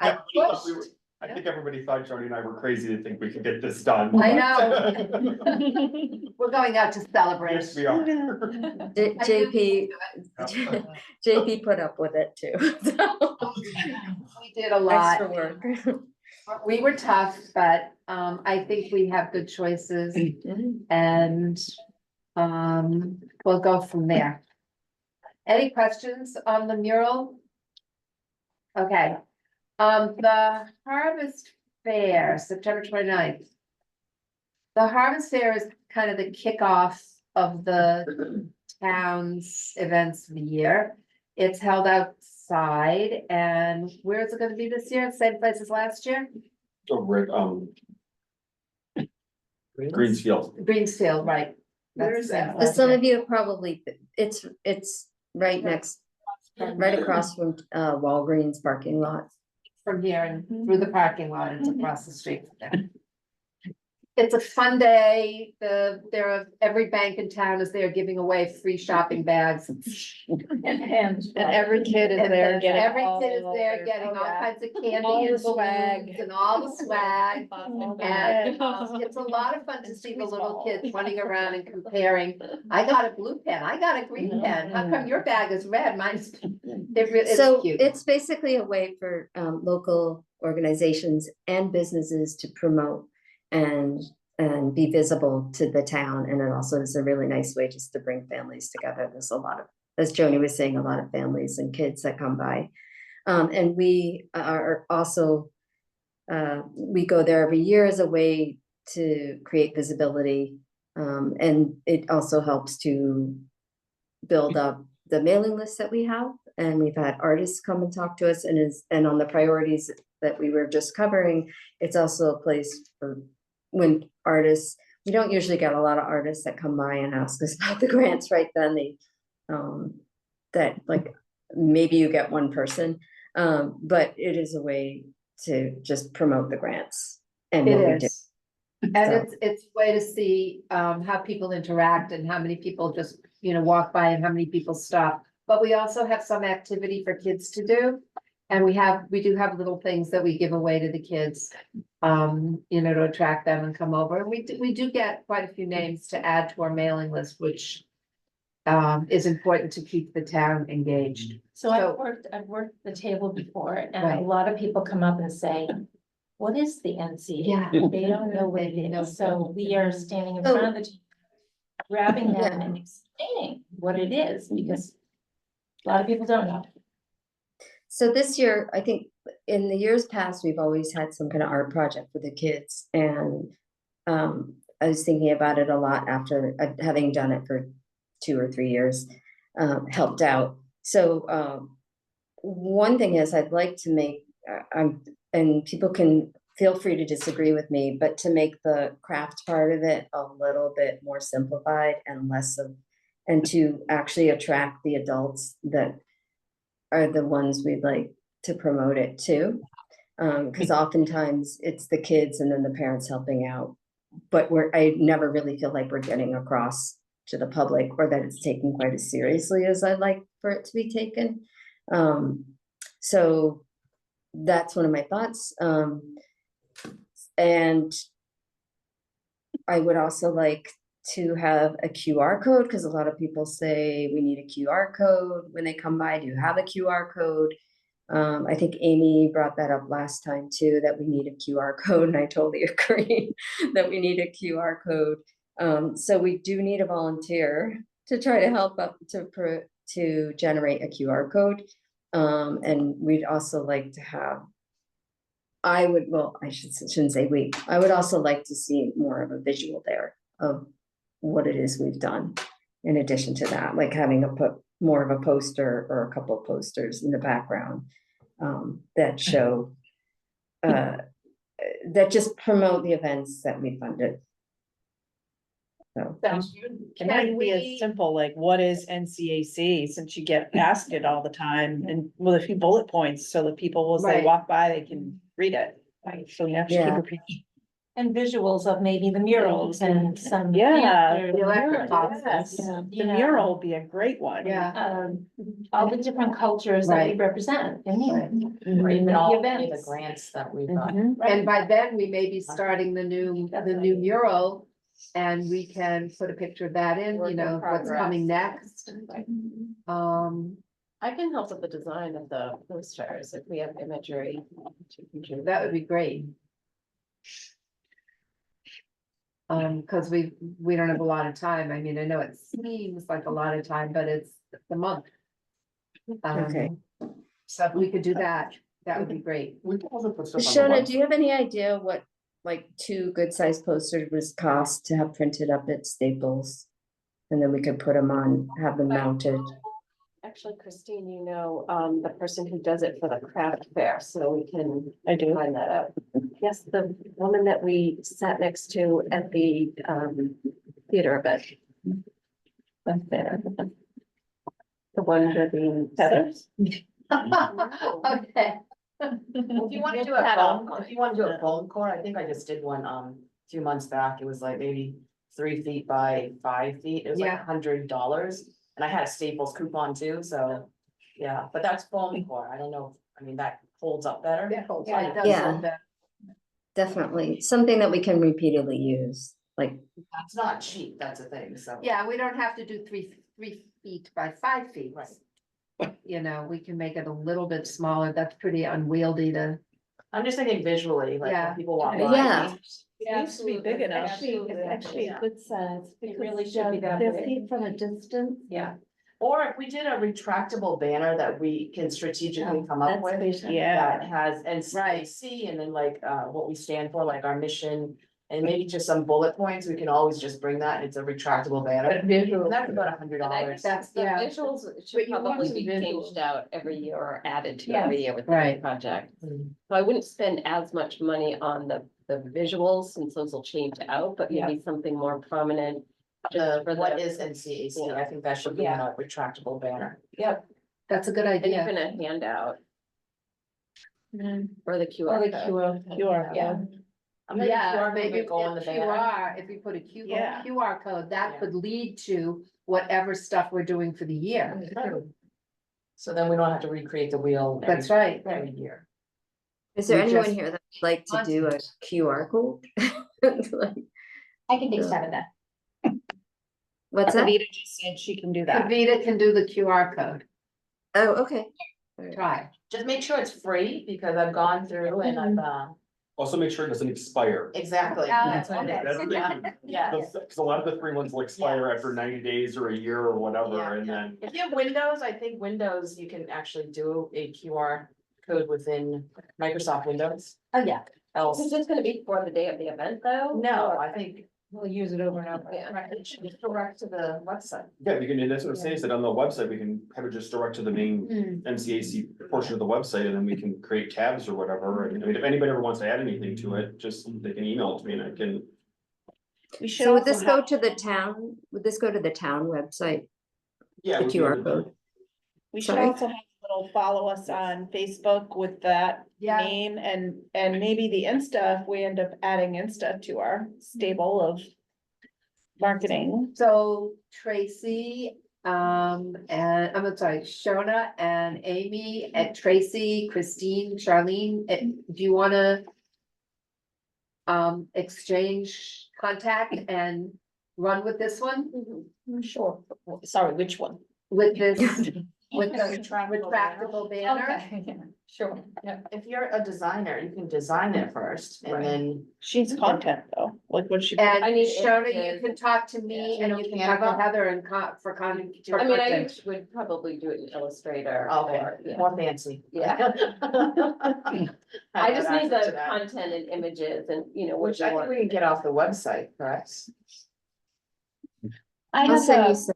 I think everybody thought Joni and I were crazy to think we could get this done. I know. We're going out to celebrate. Yes, we are. JP put up with it too. We did a lot. Extra work. We were tough, but I think we have good choices and we'll go from there. Any questions on the mural? Okay, the Harvest Fair, September 29th. The Harvest Fair is kind of the kickoff of the town's events of the year. It's held outside, and where is it gonna be this year? Same place as last year? Over at, Greensfield. Greensfield, right. Where is that? Some of you have probably, it's right across from Walgreens parking lot. From here and through the parking lot, it's across the street from there. It's a fun day. Every bank in town is there giving away free shopping bags. And every kid is there getting. Every all kid is there their- getting oh, all yeah. kinds of All candy the and swag. balloons and all the swag. And And it's a lot of fun to see the little kids running around and comparing. I got a blue pen, I got a green pen. How come your bag is red? Mine's pink? it's So cute. it's basically a way for local organizations and businesses to promote and be visible to the town. And it also is a really nice way just to bring families together. There's a lot of, as Joni was saying, a lot of families and kids that come by. And we are also, we go there every year as a way to create visibility. And it also helps to build up the mailing list that we have. And we've had artists come and talk to us, and on the priorities that we were just covering, it's also a place for when artists, we don't usually get a lot of artists that come by and ask us about the grants right then. They, that like, maybe you get one person, but it is a way to just promote the grants. And what we It do. is. And So- it's a way to see how people interact and how many people just, walk by and how many people stop. But we also have some activity for kids to do. And we do have little things that we give away to the kids, to attract them and come over. And we do get quite a few names to add to our mailing list, which is important to keep the town engaged. So I've worked the table before, and a Right. lot of people come up and say, what is the NCA? Yeah. They don't know what it is, so we are standing in front of the table, grabbing them Yeah. and explaining what it is, because a lot of people don't know. So this year, I think in the years past, we've always had some kind of art project for the kids. And I was thinking about it a lot after having done it for 2 or 3 years, helped out. So one thing is I'd like to make, and people can feel free to disagree with me, but to make the craft part of it a little bit more simplified and less of, and to actually attract the adults that are the ones we'd like to promote it to. Because oftentimes it's the kids and then the parents helping out. But I never really feel like we're getting across to the public, or that it's taken quite as seriously as I'd like for it to be taken. So that's one of my thoughts. And I would also like to have a QR code, because a lot of people say we need a QR code when they come by. Do you have a QR code? I think Amy brought that up last time too, that we need a QR code, and I totally agree that we need a QR code. So we do need a volunteer to try to help up to generate a QR code. And we'd also like to have, I shouldn't say we, I would also like to see more of a visual there of what it is we've done. In addition to that, like having more of a poster or a couple of posters in the background that show, that just promote the events that we funded. So. It might be as simple, like, what is NCAC, since you get asked it all the time, and with a few bullet points, so that people, as they Right. walk by, they can read it. Right, so you have to keep Yeah. repeating. And visuals of maybe the murals and some. Yeah. theater, The electric boxes. Yes, Yeah. the mural will be a great one. Yeah. All the different cultures that we Right. represent. I mean, Right. Or even the all the events. grants that we've got. And by then, we may be starting the new mural. And we can put a picture of that in, Work in what's coming progress. next. Right. Um, I can help with the design of the posters if we have imagery. that would be great. Cause we don't have a lot of time. I mean, I know it seems like a lot of time, but it's the month. Okay. So if we could do that, that would be great. We can also put stuff on the Shona, web. do you have any idea what like 2 good sized posters would cost to have printed up at Staples? And then we could put them on, have them mounted. Actually, Christine, the person who does it for the craft fair, so we can I do. find that out. Yes, the woman that we sat next to at the theater event. That's there. The one with the feathers. Okay. If you want to do a foam core, I think I just did one, a few months back. It was like maybe 3 feet by 5 feet. It was like Yeah. $100. And I had a Staples coupon too, so, yeah, but that's foam core. I don't know, that holds up better. Yeah, it does Yeah. look better. Definitely, something that we can repeatedly use, like, It's not cheap, that's the thing, so. Yeah, we don't have to do 3 feet by 5 feet. Right. you know, we can make it a little bit smaller. That's pretty unwieldy to, I'm just thinking visually, like Yeah. when people walk by. Yeah. It needs to be big enough. Absolutely. It's actually a good size. It really because, should be that They're big. seen from a distance. Yeah. Or if we did a retractable banner that we can strategically come up That's with. better. Yeah. That has Right. NCAC and then like what we stand for, like our mission. And maybe just some bullet points, we can always just bring that, it's a retractable banner. But visual. And that's about $100. And I think That's- the yeah. visuals But should you want probably some be visuals. changed out every year or added to Yes. every year with the Right. project. Mm. So I wouldn't spend as much money on the visuals since those will change out, but maybe something more prominent. Just for What the, is NCAC? I think that should be Yeah. a retractable banner. yep, that's a good and idea. even a handout. Or the Or QR the code. QR. Yeah. I'm thinking Yeah, QR maybe could go on the banner. QR, if you put a Yeah. QR code, that Yeah. could lead to whatever stuff we're doing for the year. So then we don't have to recreate the wheel. That's right. Every year. Is there We anyone just- here that would like to do a QR code? Like, I can take 7 then. what's that? Kavita just said she can do that. Kavita can do the QR code. Oh, okay. Try. Just make sure it's free because I've gone through and I've, Also make sure it doesn't expire. exactly. Oh, That's what it okay. is. Yeah, yeah. Cause a lot of the free ones will expire after 90 days or a year or whatever, Yeah, and yeah. then. If you have Windows, I think Windows, you can actually do a QR code within Microsoft Windows. Oh, yeah. Else, Is this gonna be for the day of the event though? no, Or- I think We'll use it over and over. Yeah. right, it should be direct to the website. Yeah, we can, that's what I'm saying, is that on the website, we can have it just direct to the main NCAC portion of the website, and then we can create tabs or whatever, and I mean, if anybody ever wants to add anything to it, just, they can email it to me and I can. We should So would also this go have- to the town, would this go to the town website, Yeah. the we can QR do that. code? We should Sorry. also have a little follow us on Facebook with that Yeah. name and maybe the Insta, if we end up adding Insta to our stable of marketing. So Tracy, and I'm sorry, Shona and Amy and Tracy, Christine, Charlene, do you wanna exchange contact and run with this one? Sure. Sorry, which one? With this, with the Retractable retractable banner? Okay, yeah, sure, yeah. If you're a designer, you can design it first and then. She's content though, like what she. And I need Shona, you images. can talk to me Yeah. and you can talk to Heather and for I mean, I content. would probably do it in Illustrator. Okay, or, yeah. more fancy. Yeah. I just need the content and images and, you know, what Which you I think want. we can get off the website, correct? I I'll have send a, you some.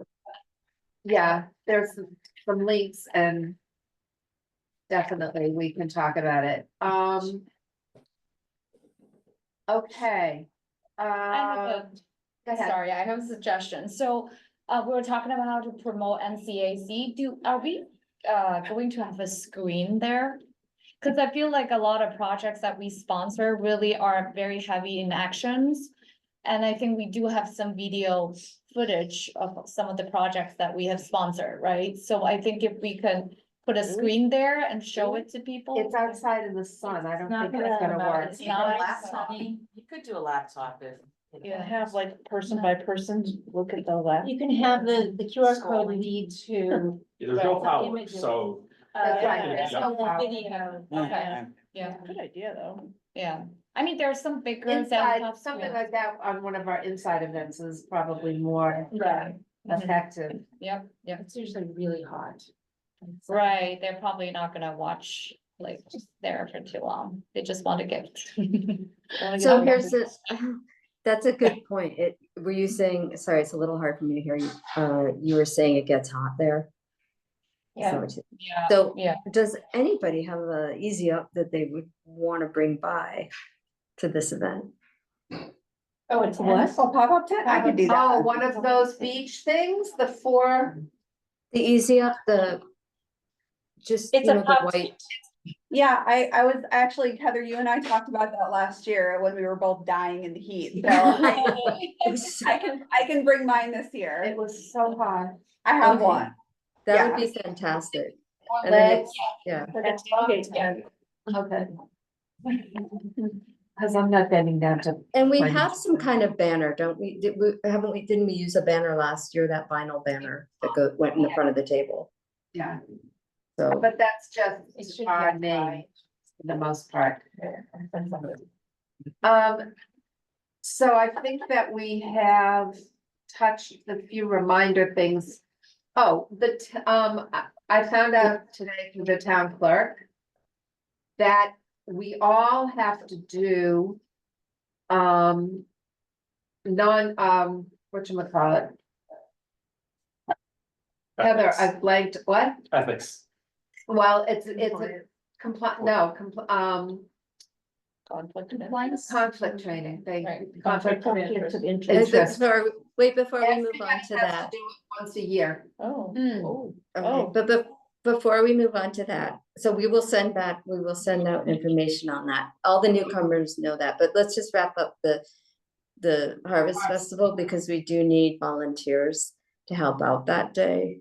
Yeah, there's some links and definitely we can talk about it. Okay. I have a, Go ahead. sorry, I have a suggestion. So, we were talking about how to promote NCAC. Are we, going to have a screen there? Cause I feel like a lot of projects that we sponsor really are very heavy in actions. And I think we do have some video footage of some of the projects that we have sponsored, right? So I think if we can put a screen there and show it to people. It's outside in the sun. I don't not think it's gonna work. It's You could not do a laptop. sunny. You could do a laptop if. Yeah, have like person by person look at the left. You can have the QR code Scrolling. lead to. There's no Right. power, Images. so. That's right, Yeah. there's no power. Video. Okay, yeah, Good idea, though. yeah. I mean, there are some bigger. that Inside, have something screens. like that on one of our inside events is probably more Right. effective. Yep, yep. It's usually really hot. Right, they're probably not gonna watch like there for too long. They just want to get. So here's the, that's a good point. Were you saying, sorry, it's a little hard for me to hear you. You were saying it gets hot there? Is that Yeah. what you- Yeah, So yeah. does anybody have a easy up that they would want to bring by to this event? Oh, it's What? Oh, pop-up tent? I could do Oh, that. one of those beach things, the four, The easy up, the just, you It's a know, the pop- white. Yeah, I was actually, Heather, you and I talked about that last year when we were both dying in the heat. So I can bring mine this it year. was so hot. I have Okay. one. That would be fantastic. Four And then legs. Yeah, Okay. Cause I'm not bending down to, and we Fine. have some kind of banner, don't we? Didn't we use a banner last year, that vinyl banner that went in the front of the table? Yeah, So, but that's It just should our be name for the most part. applied. So I think that we have touched the few reminder things. Oh, I found out today through the town clerk that we all have to do whatchamacallit? Heather, I blanked, what? Ethics. Well, it's a conflict training, conflict. Conflict of And Interest. before we move Everybody on to has that. do it once a year. Oh, Hmm. oh, Okay, but before we move on to that, so we will send out information on that. All the newcomers know that, but let's just wrap up the Harvest Festival because we do need volunteers to help out that day.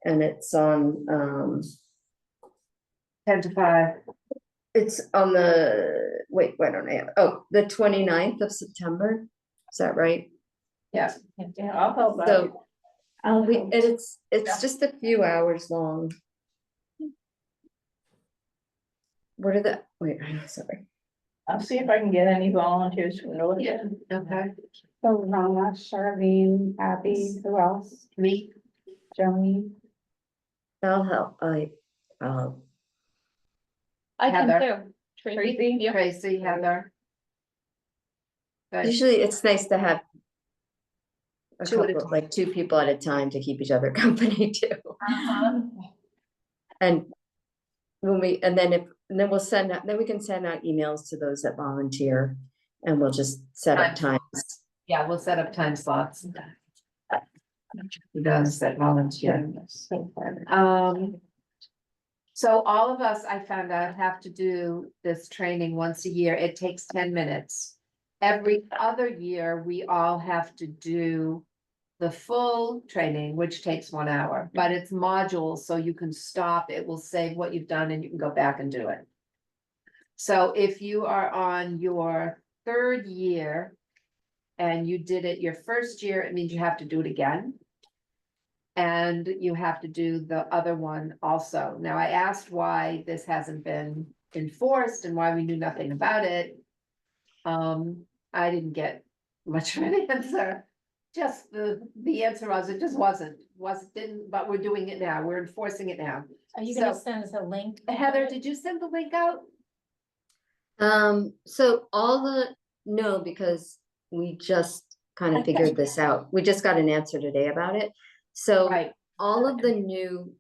And it's on, 10 to 5. it's on why don't I have, the 29th of September. Is that right? Yeah. Yeah, I'll help out. So it's just a few hours long. What are I'm sorry. I'll see if I can get any volunteers from North. Okay. So Rana, Charlene, Abby, who else? Me. Joni. I'll help. I can Heather. too. Tracy, you? Tracy, Heather. Good. Usually it's nice to have a Two at a couple, like 2 people at a time to keep each other company too. And then we'll send out, then we can send out emails to those that volunteer and we'll just set up times. Yeah, we'll set up time slots. Who does that volunteer? So all of us, I found out, have to do this training once a year. It takes 10 minutes. Every other year, we all have to do the full training, which takes 1 hour, but it's modules, so you can stop. It will save what you've done and you can go back and do it. So if you are on your 3rd year and you did it your 1st year, it means you have to do it again. And you have to do the other one also. Now, I asked why this hasn't been enforced and why we knew nothing about it. I didn't get much of an answer. Just the answer was, it just didn't, but we're doing it now. We're enforcing it now. are you gonna So- send us a link? Heather, did you send the link out? So no, because we just kind of figured this out. We just got an answer today about it. So Right. all of the new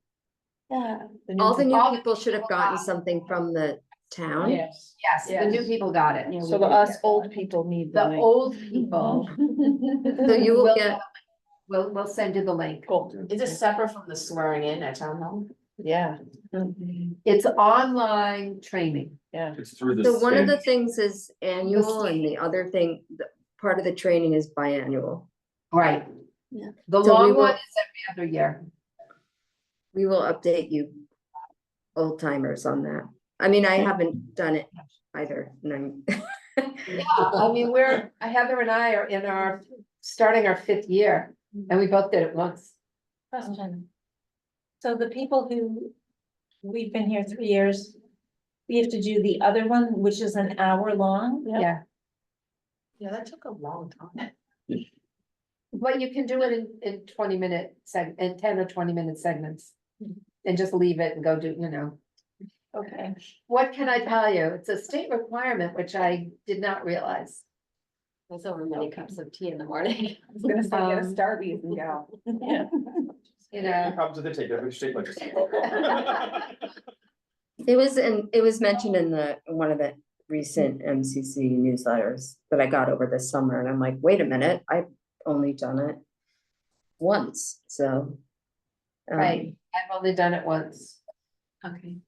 Yeah. All the new all the people should have people gotten got- something from the town. Yes. Yes, the new Yes. people got it. So the us old people need the The link. old people. So you will We'll- get, We'll send you the link. Cool. is it separate from the swearing in at town hall? Yeah, It's online training. yeah. It's through the so one of state. the things is annual and the other thing, part of the training is biannual. Right. Yeah. The So we long one will- is every other year. We will update you old timers on that. I mean, I haven't done it either. And I'm Yeah, I mean, Heather and I are starting our 5th year and we both did it once. Question. So the people we've been here 3 years, we have to do the other one, which is an hour long? Yeah, Yeah, that took a long time. but you can do it in 20-minute in 10 or 20-minute segments. And just leave it and go do, Okay. what can I tell you? It's a state requirement, which I did not realize. There's over many cups of tea in the morning. I was gonna say, get a Um, Starbucks and go. Yeah. Any problems with the tape, every state legislature. it was mentioned in one of the recent MCC newsletters that I got over this summer and I'm like, wait a minute, I've only done it once, so. Right, I've only done it once. Okay.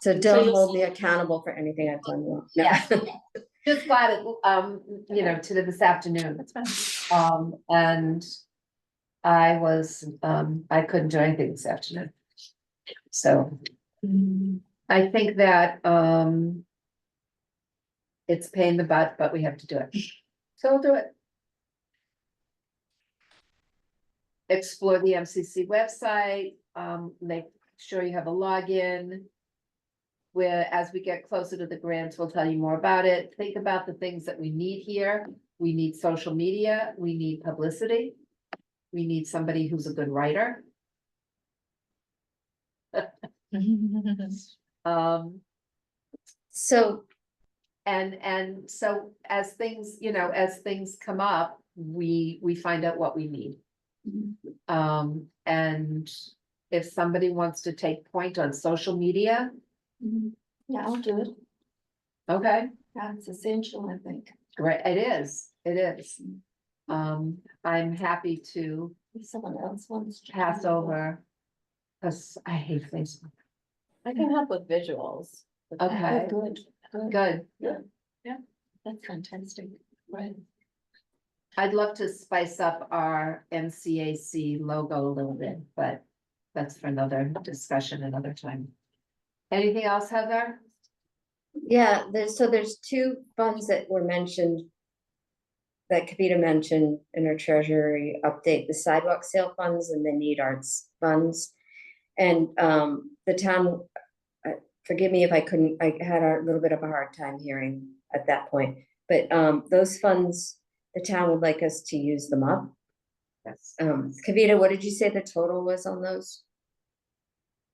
So don't you'll hold me accountable for anything I've done wrong. No. Yeah. Just glad it, to this afternoon. That's fine. And I couldn't do anything this afternoon. So I think that, it's a pain in the butt, but we have to do it. So we'll do it. Explore the MCC website, make sure you have a login. Where as we get closer to the grants, we'll tell you more about it. Think about the things that we need here. We need social media, we need publicity. We need somebody who's a good writer. So And so as things, as things come up, we find out what we need. And if somebody wants to take point on social media, Yeah, I'll do it. okay, That's essential, I think. great, it is. I'm happy to If someone else wants to. pass over. Cause I hate Facebook. I can help with visuals. Okay, Oh, good, good. that's fantastic, right? I'd love to spice up our NCAC logo a little bit, but that's for another discussion another time. Anything else, Heather? yeah, there's two funds that were mentioned. That Kavita mentioned in her treasury update, the sidewalk sale funds and the need arts funds. And the town, forgive me if I had a little bit of a hard time hearing at that point. But those funds, the town would like us to use them up. Yes. Kavita, what did you say the total was on those?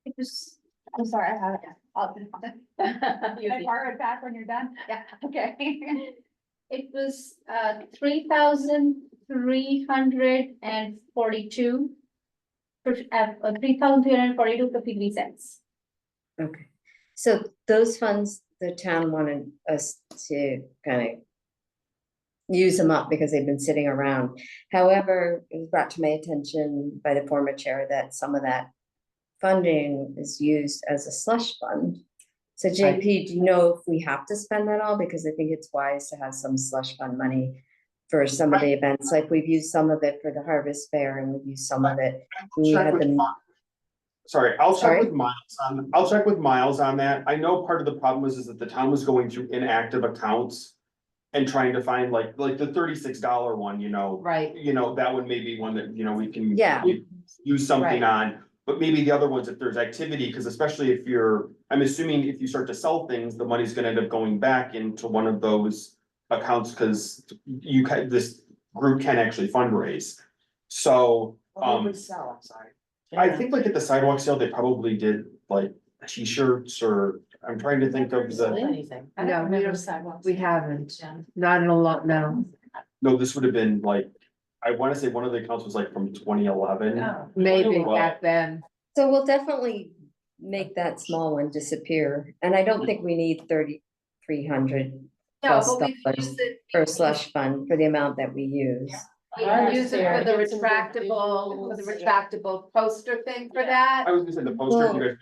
It was, I'm sorry, I have it. Can I borrow it back when you're done? Yeah. Okay. It was 3,342. 3,342.53 Okay, so those funds, the town wanted us to kind of use them up because they've been sitting around. However, it was brought to my attention by the former chair that some of that funding is used as a slush fund. So JP, do you know if we have to spend that all? Because I think it's wise to have some slush fund money for some of the events, like we've used some of it for the Harvest Fair and we've used some of it. We had them. Sorry, I'll check Sorry? with Miles on that. I know part of the problem is that the town was going through inactive accounts. And trying to find like the $36 one, Right, that one may be one that, we can. Yeah. Use something Right. on, but maybe the other ones, if there's activity, because especially if I'm assuming if you start to sell things, the money's gonna end up going back into one of those accounts, because this group can actually fundraise. So, Sell, I'm sorry. I think like at the sidewalk sale, they probably did like T-shirts, or I'm trying to think of the, Anything. I know, Remember sidewalks. we haven't, not in a lot, no, no, this would have been like, I wanna say one of the accounts was like from 2011. maybe Well- back then. So we'll definitely make that small one disappear, and I don't think we need 3,300 No, plus but we've dollars used it. for a slush fund for the amount that we use. We can use it for the retractable poster thing for that. I was gonna say the poster, if you Well- guys,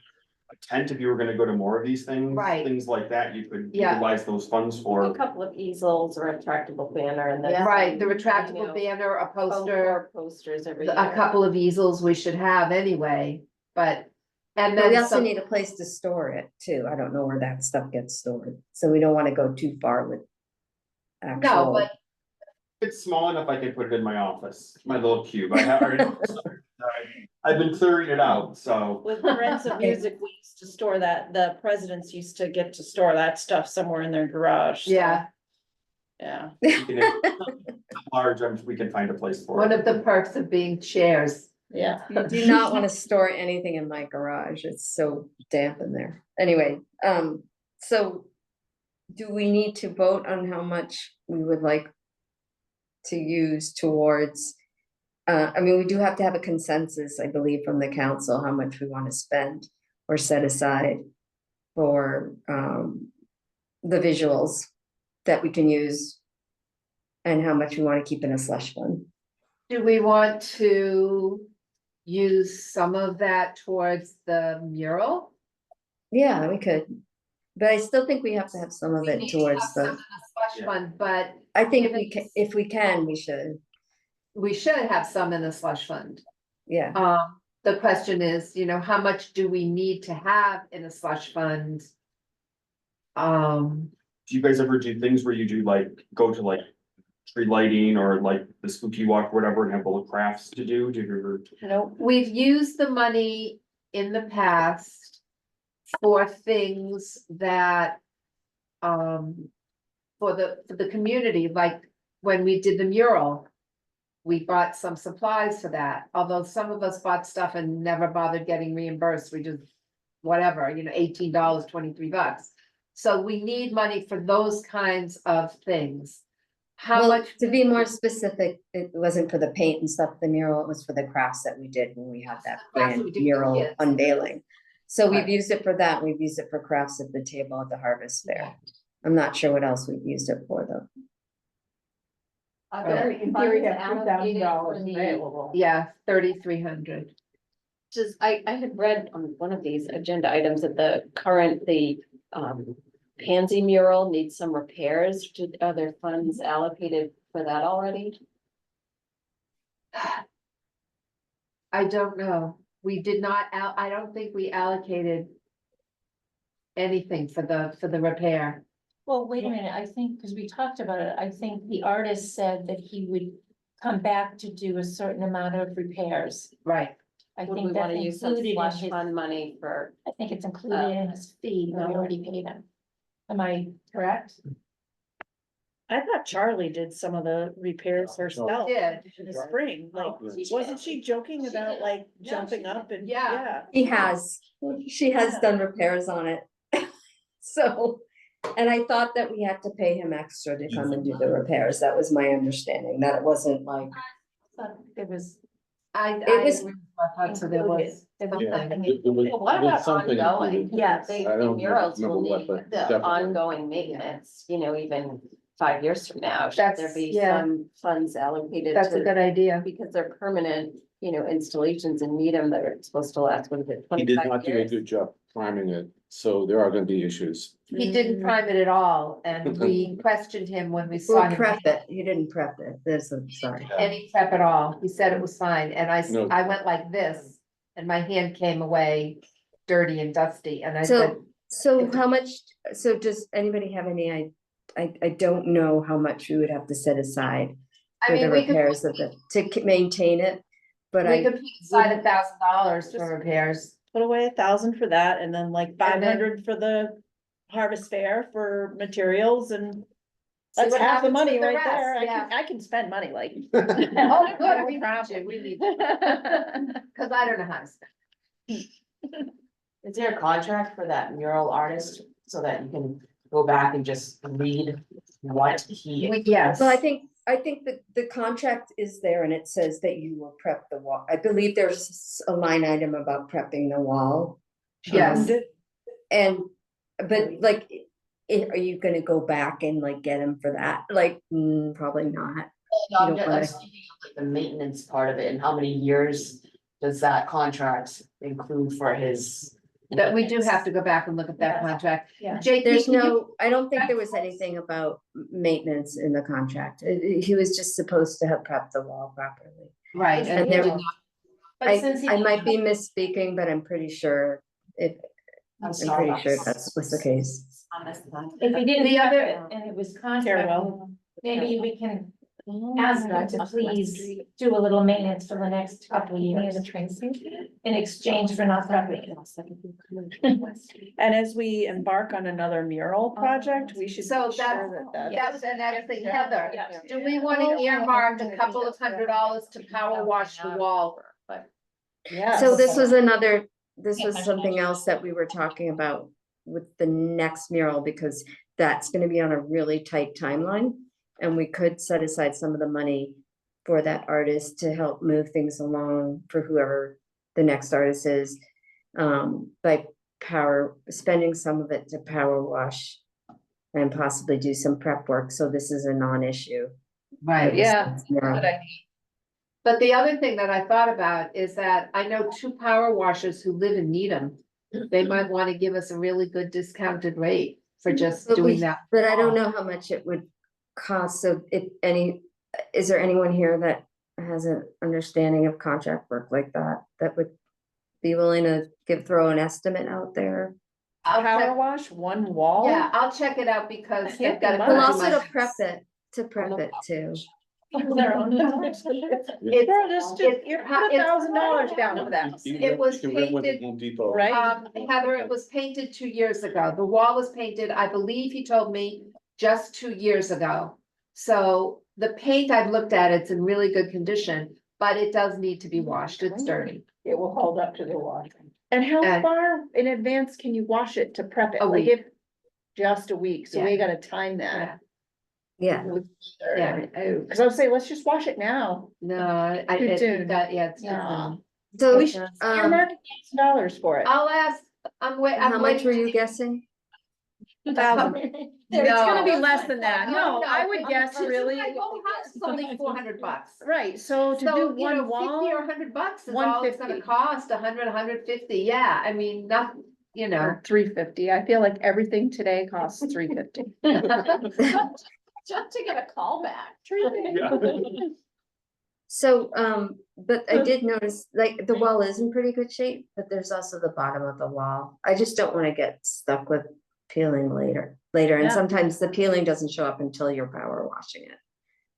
a tent, if you were gonna go to more of these things. Right. Things like that, you could Yeah. utilize those funds A for. couple of easels or a retractable banner and then. Right, the retractable banner, a poster, Posters every a year. couple of easels we should have anyway, but. And But we then also some, need a place to store it too. I don't know where that stuff gets stored, so we don't wanna go too far with. no, Actual, but It's small enough, I can put it in my office, my little cube. I've been clearing it out, so. With Friends of Music, we used to store that, the presidents used to get to store that stuff somewhere in their garage. so, yeah, Yeah. Large, we can find a place for it. one of the perks of being chairs. Yeah. you do not wanna store anything in my garage. It's so damp in there. Anyway, so. Do we need to vote on how much we would like to use towards? I mean, we do have to have a consensus, I believe, from the council, how much we want to spend or set aside for the visuals that we can use and how much we want to keep in a slush fund. Do we want to use some of that towards the mural? Yeah, we could, but I still think we have to have some of We it need to towards have some the, in the slush fund, but I think we can, if we can, we should, we should have some in the slush fund. yeah. The question is, how much do we need to have in a slush fund? Do you guys ever do things where you do go to tree lighting or the spooky walk or whatever and have little crafts to do? Do you ever? we've used the money in the past for things that, for the community, like when we did the mural. We bought some supplies for that, although some of us bought stuff and never bothered getting reimbursed, we just, whatever, $18, $23. So we need money for those kinds of things. How Well, much? to be more specific, it wasn't for the paint and stuff, the mural, it was for the crafts that we did when we had that That's what we grand did for mural kids. unveiling. So we've Right. used it for that, we've used it for crafts at the table at the harvest fair. I'm not sure what else we've used it for though. In theory, you have $3,000 available. Yeah, 3,300. Just, I had read on one of these agenda items that the Pansy mural needs some repairs. Are there funds allocated for that already? I don't know. We did not, I don't think we allocated anything for the repair. Well, wait a minute, I think, because we talked about it, I think the artist said that he would come back to do a certain amount of repairs. Right. I Would we think that's want to use some included in slush his, fund money for? I think it's included in his fee that we already paid him. Am I correct? I thought Charlie did some of the repairs herself Did. in the spring, like, wasn't she joking about like jumping up and, Yeah. yeah. She has done repairs on it. So, and I thought that we had to pay him extra to come and do the repairs. That was my understanding, that it wasn't like, But it was. It was- I thought so there was. Yeah, something. it was- Well, what it was about something ongoing? included. Yes. The I don't murals will remember what, need but the definitely. ongoing maintenance, even 5 years from now. Should there That's- be yeah. some funds allocated That's a to, good idea. because they're permanent, installations in Needham that are supposed to last, what is it, He did 25 not do a years? good job priming it, so there are gonna be issues. He didn't prime it at all, and we questioned him when we saw well, him. prep it, he didn't prep it, sorry. Any prep at all. He said it was fine, and No. I went like this, and my hand came away dirty and dusty, and I said, So how much, so does anybody have any, I don't know how much we would have to set aside I for the mean, we could, repairs of it, to maintain it, but we I, could put aside $1,000 for repairs. Put away 1,000 for that and then like And then- 500 for the harvest fair for materials and. See That's what half the happens money with the right there. rest, I can spend money like. Oh, good, we need to, we need to. Cause I don't know how to spend. Is there a contract for that mural artist so that you can go back and just read what he? Yes. well, I think the contract is there and it says that you will prep the wall. I believe there's a line item about prepping the wall. Yes. And, but like, are you gonna go back and like get him for that? Like, probably not. I'm don't just, wanna- I'm just thinking of like the maintenance part of it and how many years does that contract include for his? That we do have to go back and look at that contract. Yeah. JP, There's can you- no, I don't think there was anything about maintenance in the contract. He was just supposed to have prepped the wall properly. Right, And and there he was, did But since he I might be didn't- misspeaking, but I'm pretty sure I'm pretty sure that was the case. If he didn't The have other- it and it was contract, Farewell. maybe we can ask him to please do a little maintenance for the next couple of years. In exchange for not prepping it. And as we embark on another mural project, we should. So be sure that was the next thing, Heather. Yeah. Do we wanna earmark a couple of $100 to power wash the wall? Yeah. So this was something else that we were talking about with the next mural, because that's gonna be on a really tight timeline. And we could set aside some of the money for that artist to help move things along for whoever the next artist is. By spending some of it to power wash and possibly do some prep work, so this is a non-issue. Right, yeah. Yeah. But the other thing that I thought about is that I know 2 power washers who live in Needham. They might wanna give us a really good discounted rate for just But doing that. But I don't know how much it would cost, so is there anyone here that has an understanding of contract work like that, that would be willing to throw an estimate out there? I'll Power check- wash, one wall? Yeah, I'll check it out because they've Can't be got. much. Well, Not also to prep it too. It's- You're put $1,000 down for that. It was You can rent one at painted, Home Depot. Right? Heather, it was painted 2 years ago. The wall was painted, I believe he told me, just 2 years ago. So the paint I've looked at, it's in really good condition, but it does need to be washed. It's dirty. It will hold up to the washing. And how And- far in advance can you wash it to prep it? A Like week. if, just a week, so we gotta time that. Yeah, Yeah. Oh, Cause I would say, let's just wash it now. no, Too soon. it's. Yeah. so, We should earmark $1,000 for it. I'll ask, I'm how much waiting. were you guessing? It's gonna be less than that. No, I would guess Because really, My whole house is only $400. right, so to So, do you know, one 50 or wall, 100 bucks is all it's gonna 150. cost, 100, 150, yeah, I mean, not, you know. or $350. I feel like everything today costs $350. Just to get a call back. So, but I did notice, like, the wall is in pretty good shape, but there's also the bottom of the wall. I just don't wanna get stuck with peeling later, and Yeah. sometimes the peeling doesn't show up until you're power washing it.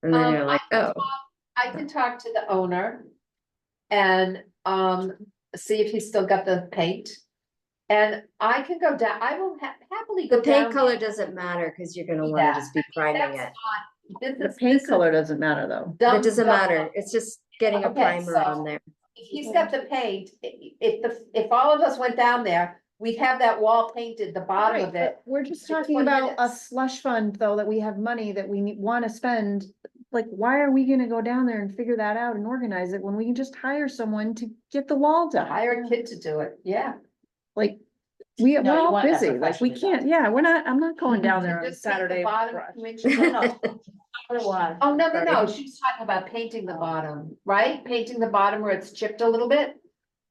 And then you're like, oh, I can talk to the owner and, see if he's still got the paint. And I can go down, I will happily go the down. paint color doesn't matter, cause you're gonna wanna Yeah. just be priming That's it. not- This The is. paint this is color doesn't matter though. dumb It doesn't stuff. matter, it's just getting a Okay, primer so- on there. If he's got the paint, if all of us went down there, we'd have that wall painted, the bottom Right, of it. but we're just in talking 20 about a minutes. slush fund, though, that we have money that we wanna spend. Like, why are we gonna go down there and figure that out and organize it when we can just hire someone to get the wall done? Hire a kid to do it, yeah. Like, we're No, you all want that busy, like, we professionally can't, yeah, I'm not going down there on Just paint the Saturday. bottom brush. two inches. Oh, no, she's talking about painting the bottom, right? Painting the bottom where it's chipped a little bit.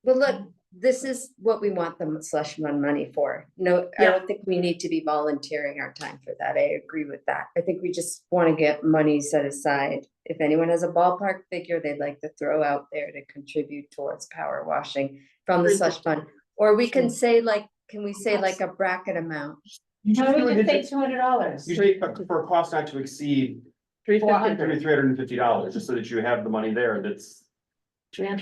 But look, this is what we want the slush fund money for. No, I don't think we need to be volunteering our time for that. I agree with that. I think we just wanna get money set aside. If anyone has a ballpark figure they'd like to throw out there to contribute towards power washing from the slush fund. Or we can say like, can we say like a bracket amount? How would you say $200? Usually for a cost not to exceed $350, just so that you have the money there, that's. Do what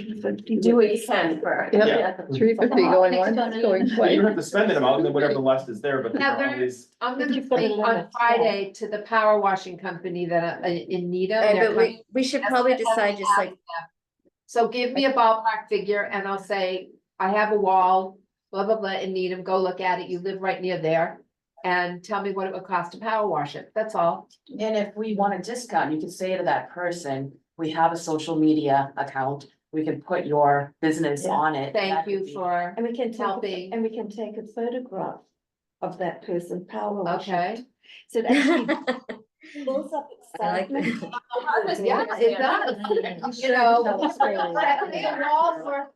you can for. Yeah. $350 going once, going You twice. don't have to spend that amount, and then whatever the less is there, but there are Heather, always. I'm gonna you put speak it on in? Friday to the power washing company that in Needham. And They're but coming- we should probably decide just like, So give me a ballpark figure and I'll say, I have a wall, blah, blah, blah, in Needham, go look at it, you live right near there. And tell me what it would cost to power wash it, that's all. And if we want a discount, you can say to that person, we have a social media account, we can put your business Yeah. on it. Thank That you could be- for, And we can Helping. take a photograph of that person power washing. okay. So it actually builds up I like excitement. that. Yeah, it does, you know. Prepping a wall for,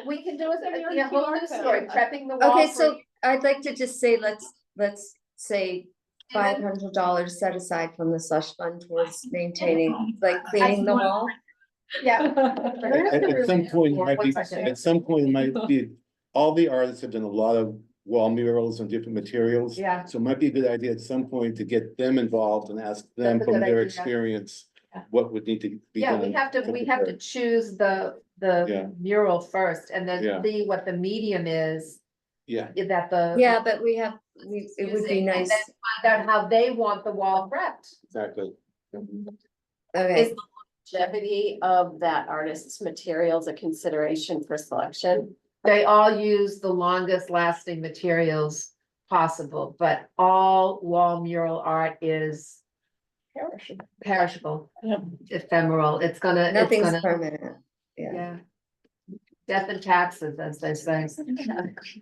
we can do it, the whole new story, prepping the wall. Okay, for- so I'd like to just say, let's say $500 set aside from the slush fund towards maintaining, like cleaning the wall. Yeah. At some point, it might be, at some point, it might be, all the artists have done a lot of wall murals and different materials. Yeah. So it might be a good idea at some point to get them involved and ask them That's a from good their idea. experience, Yeah. what would need to be Yeah, done. we have to for- choose Yeah. the mural first and Yeah. then see what the medium is Yeah, that the. Yeah, but it would be using, and nice. then find out how they want the wall prepped. exactly. Okay, Is the longevity of that artist's materials a consideration for selection? They all use the longest lasting materials possible, but all wall mural art is perishable, ephemeral. It's gonna, nothing's permanent. Yeah. yeah. Death and taxes, as they say.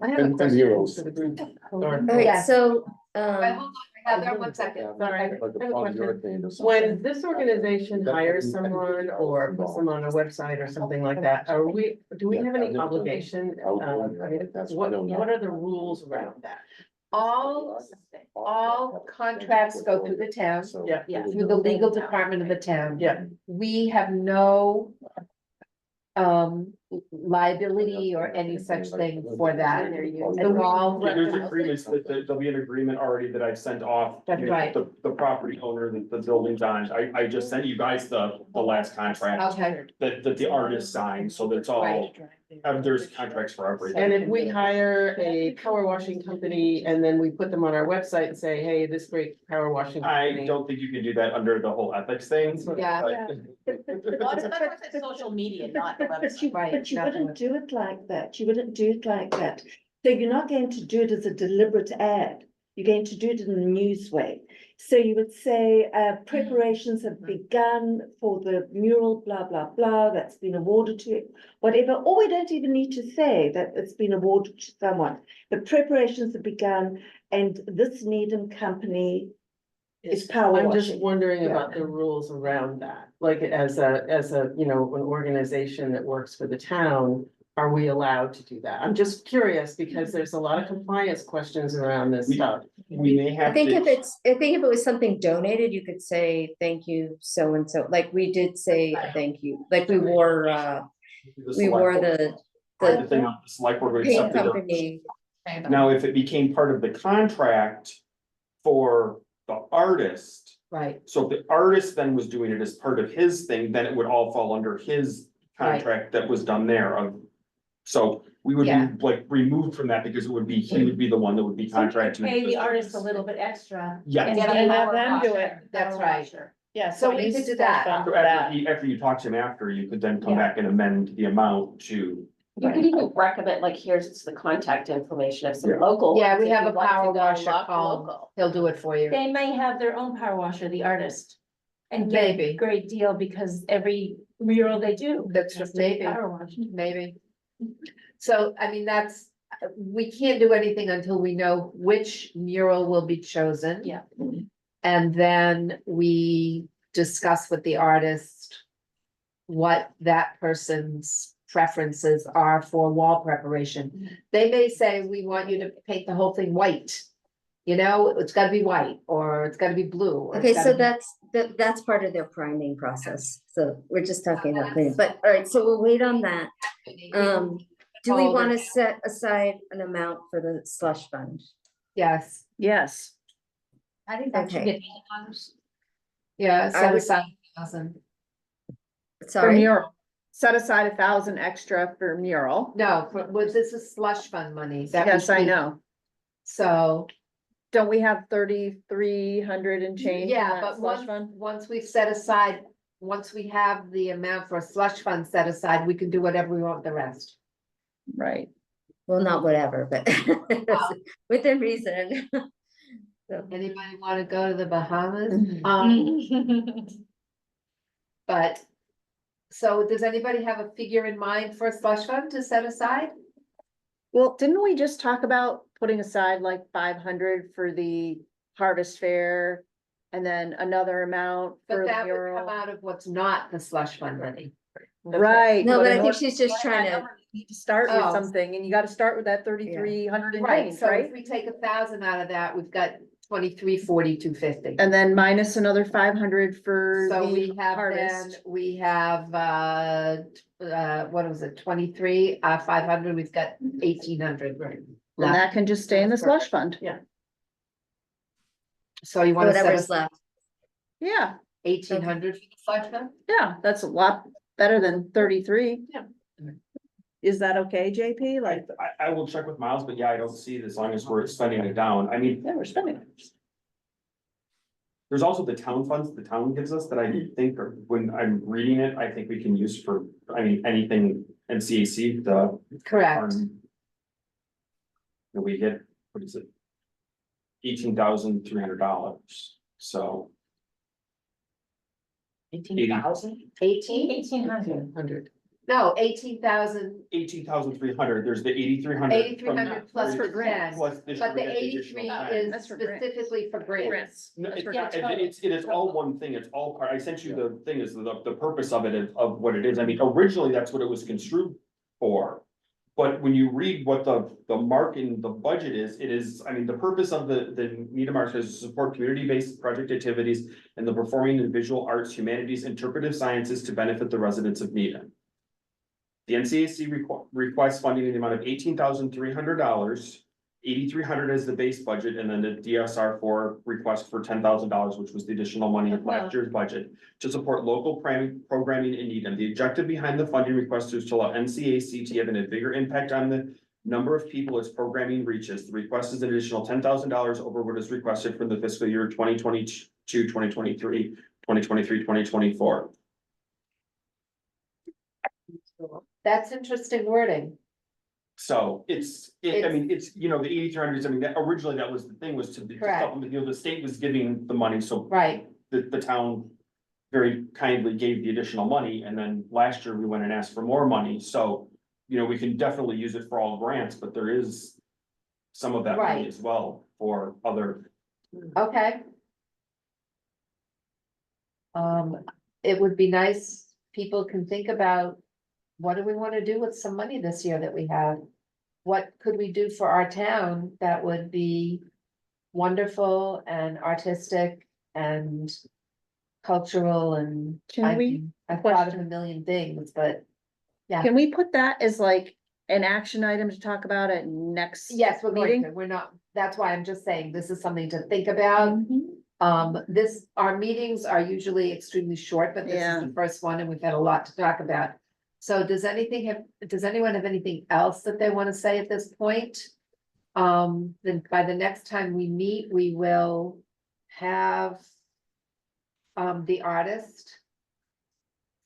I have a And question murals. for the group. All right, Yes. so, Wait, hold on, Heather, 1 second. Sorry. Like a I have a polyurethane or something. When this organization hires someone or puts them on a website or something like that, do we have any obligation? I mean, what are the rules around that? All contracts go through the town, Yeah. through the legal department of the town. Yeah. We have no liability or any such thing for that. Yeah, The wall. there's agreements that there'll be an agreement already that I've sent off. That's right. The property owner that the building's on, I just sent you guys the last contract Okay, that the artist signed, so that's all. Right. There's contracts for everything. And if we hire a power washing company and then we put them on our website and say, hey, this great power washing. I company. don't think you can do that under the whole ethics thing. yeah, Social media, not the But you, Right, but you definitely. wouldn't do it like that. You wouldn't do it like that. So you're not going to do it as a deliberate ad. You're going to do it in a news way. So you would say, preparations have begun for the mural, blah, blah, blah, that's been awarded to whatever, or we don't even need to say that it's been awarded to someone. The preparations have begun and this Needham company is power I'm just washing. wondering Yeah. about the rules around that, like as a, you know, an organization that works for the town. Are we allowed to do that? I'm just curious because there's a lot of compliance questions around this We- stuff. We may have. I think to- I think if it was something donated, you could say, thank you, so and so, like we did say, thank you, like we wore, we wore the The thing on the select board would paint accept the- company. Now, if it became part of the contract for the artist, right, so if the artist then was doing it as part of his thing, then it would all fall under his contract that was done there of. So we would Yeah. be like removed from that because it would be, he would be the one that would be contracted. Pay the artist a little bit extra. Yeah. And Get then a have power them do washer. it. That's Power right. washer. Yeah, So so we use could do slush that. fund After, for that. after you talk to him after, you could then come Yeah. back and amend the amount to. You could even recommend, like, here's the contact information of some Yeah. local. Yeah, ones we if have you'd a like to power go washer local. call. He'll do it for you. They may have their own power washer, the artist. And get Maybe. a great deal because every mural they do. That's has just to be maybe. Power washed. Maybe. So, I mean, we can't do anything until we know which mural will be chosen. Yeah. And then we discuss with the artist what that person's preferences are for wall preparation. They may say, we want you to paint the whole thing white. You know, it's gotta be white, or it's gotta be blue. or it's Okay, gotta so be- that's part of their priming process, so we're just talking about cleaning, but, all right, so we'll wait on that. Do we Hold wanna it. set aside an amount for the slush fund? Yes, Yes, I think that should Okay. get. yeah, I set would- aside 1,000. for Sorry, mural. Set aside 1,000 extra for mural. No, this is slush fund money. that we Yes, I keep. know. So, Don't we have 3,300 and change? in yeah, that but slush fund? once we've set aside, once we have the amount for a slush fund set aside, we can do whatever we want with the rest. Right. well, not whatever, but within reason. So, Anybody want to go to the Bahamas? Mhm. But, so does anybody have a figure in mind for a slush fund to set aside? Well, didn't we just talk about putting aside like 500 for the harvest fair? And then another amount But for the that would come mural? out of what's not the slush fund money. Right. No, but I in think order she's to just get trying that to- number, you need to start with Oh. something, and you gotta start with that 3,300 and Right, change, so right? if we take 1,000 out of that, we've got 2340, 250. And then minus another 500 for So the we have then, harvest. we have, what was it, 23, 500, we've got 1,800. And that can just stay in the slush fund. Yeah. So you wanna set Whatever's us left. Yeah, 1,800 for the slush fund? yeah, that's a lot better than 33. Yeah. Is that okay, JP? Like, I will check with Miles, but yeah, I don't see it as long as we're spending it down. I mean, yeah, we're spending it. there's also the town funds the town gives us that I think are, when I'm reading it, I think we can use for, I mean, anything NCAC, the. Correct. We get, what is it? $18,300, so. 18,000? 1,800. No, 18,000, 18,300, there's the 8,300. 8,300 plus for the grants. 10. Plus this. But the we get the 83 additional 10. is That's for grants. specifically for grants. No, That's it's for not, grants. it is all one thing, it's all part, I sent you the thing is the purpose of it, of what it is, I mean, originally, that's what it was construed for. But when you read what the mark in the budget is, it is, I mean, the purpose of the Needham Arts is to support community-based project activities in the performing and visual arts, humanities, interpretive sciences to benefit the residents of Needham. The NCAC requests funding in the amount of $18,300. 8,300 is the base budget, and then the DSR four request for $10,000, which was the additional money in last year's budget. To support local programming in Needham. The objective behind the funding request is to allow NCAC to have a bigger impact on the number of people its programming reaches. The request is an additional $10,000 over what is requested from the fiscal year 2022, 2023, 2023, 2024. That's interesting wording. So I mean, it's, you know, the 8,300, I mean, that originally that was the thing, was to Correct. supplement, you know, the state was giving the money, so Right, the town very kindly gave the additional money, and then last year we went and asked for more money, so, you know, we can definitely use it for all grants, but there is some of that money Right. as well for other. okay. It would be nice, people can think about, what do we want to do with some money this year that we have? What could we do for our town that would be wonderful and artistic and cultural and. Can we- I've thought of a million things, but yeah. Can we put that as like an action item to talk about at next? Yes, we're going meeting? to, we're not, that's why I'm just saying, this is something to think about. Our meetings are usually extremely short, but this is Yeah. the first one and we've had a lot to talk about. So does anyone have anything else that they want to say at this point? Then by the next time we meet, we will have the artist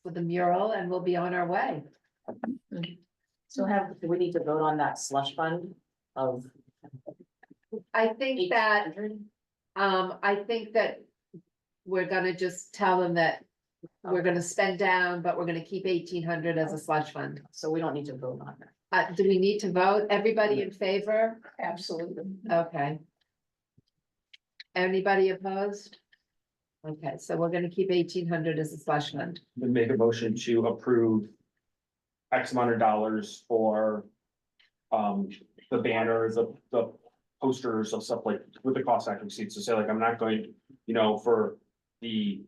with the mural and we'll be on our way. So do we need to vote on that slush fund of? I think that, we're gonna just tell them that we're gonna spend down, but we're gonna keep 1,800 as a slush fund. So we don't need to vote on that. Do we need to vote? Everybody in favor? Absolutely. Okay. Anybody opposed? Okay, so we're gonna keep 1,800 as a slush fund. Then make a motion to approve X amount of dollars for the banners, the posters of stuff like with the cost accuracy, so say like, I'm not going, you know, for the,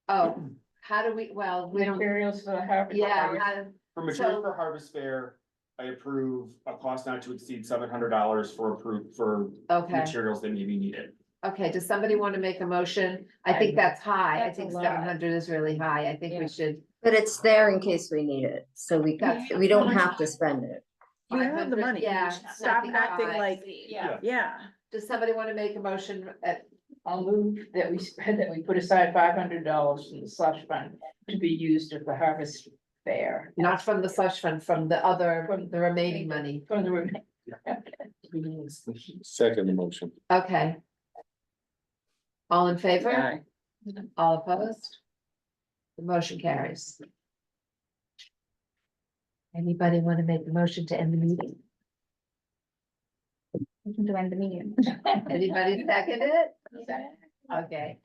Oh, how do we, well, we don't, Materials for the Harvard. yeah, for material So- for Harvest Fair. I approve a cost not to exceed $700 for okay, materials that may be needed. okay, does somebody want to make a motion? I think that's high, I That's a think lot. 700 is really high, I think we Yeah. should. But it's there in case we need it, so That's- we don't have to spend it. We have the 500, money. Yeah. Stop nothing acting high. like, Yeah. yeah. Does somebody want to make a motion at, I'll move that we put aside $500 from the slush fund to be used at the Harvest Fair. not from the slush fund, from the remaining money? From the room. Second motion. Okay. All in favor? Aye. All opposed? The motion carries. Anybody want to make the motion to end the meeting? To end the meeting. Anybody second it? Okay.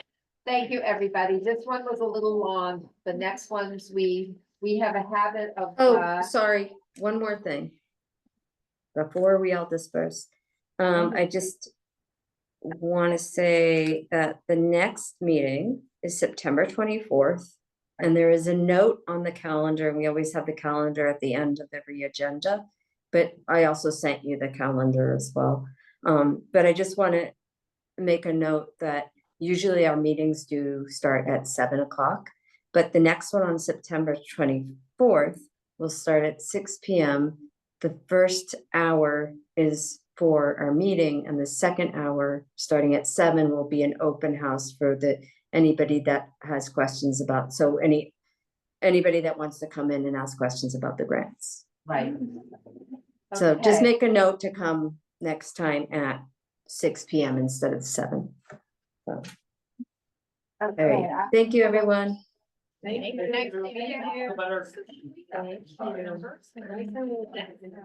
Thank you, everybody. This one was a little long. The next ones, we have a habit of. Oh, sorry, one more thing. Before we all disperse, I just want to say that the next meeting is September 24th. And there is a note on the calendar, and we always have the calendar at the end of every agenda. But I also sent you the calendar as well. But I just want to make a note that usually our meetings do start at 7 o'clock. But the next one on September 24th will start at 6 p.m. The first hour is for our meeting, and the second hour, starting at 7, will be an open house for anybody that has questions about, so anybody that wants to come in and ask questions about the grants. Right. So just Okay. make a note to come next time at 6 p.m. instead of 7. So, there you go. Thank you, everyone. Thank you. Thank you.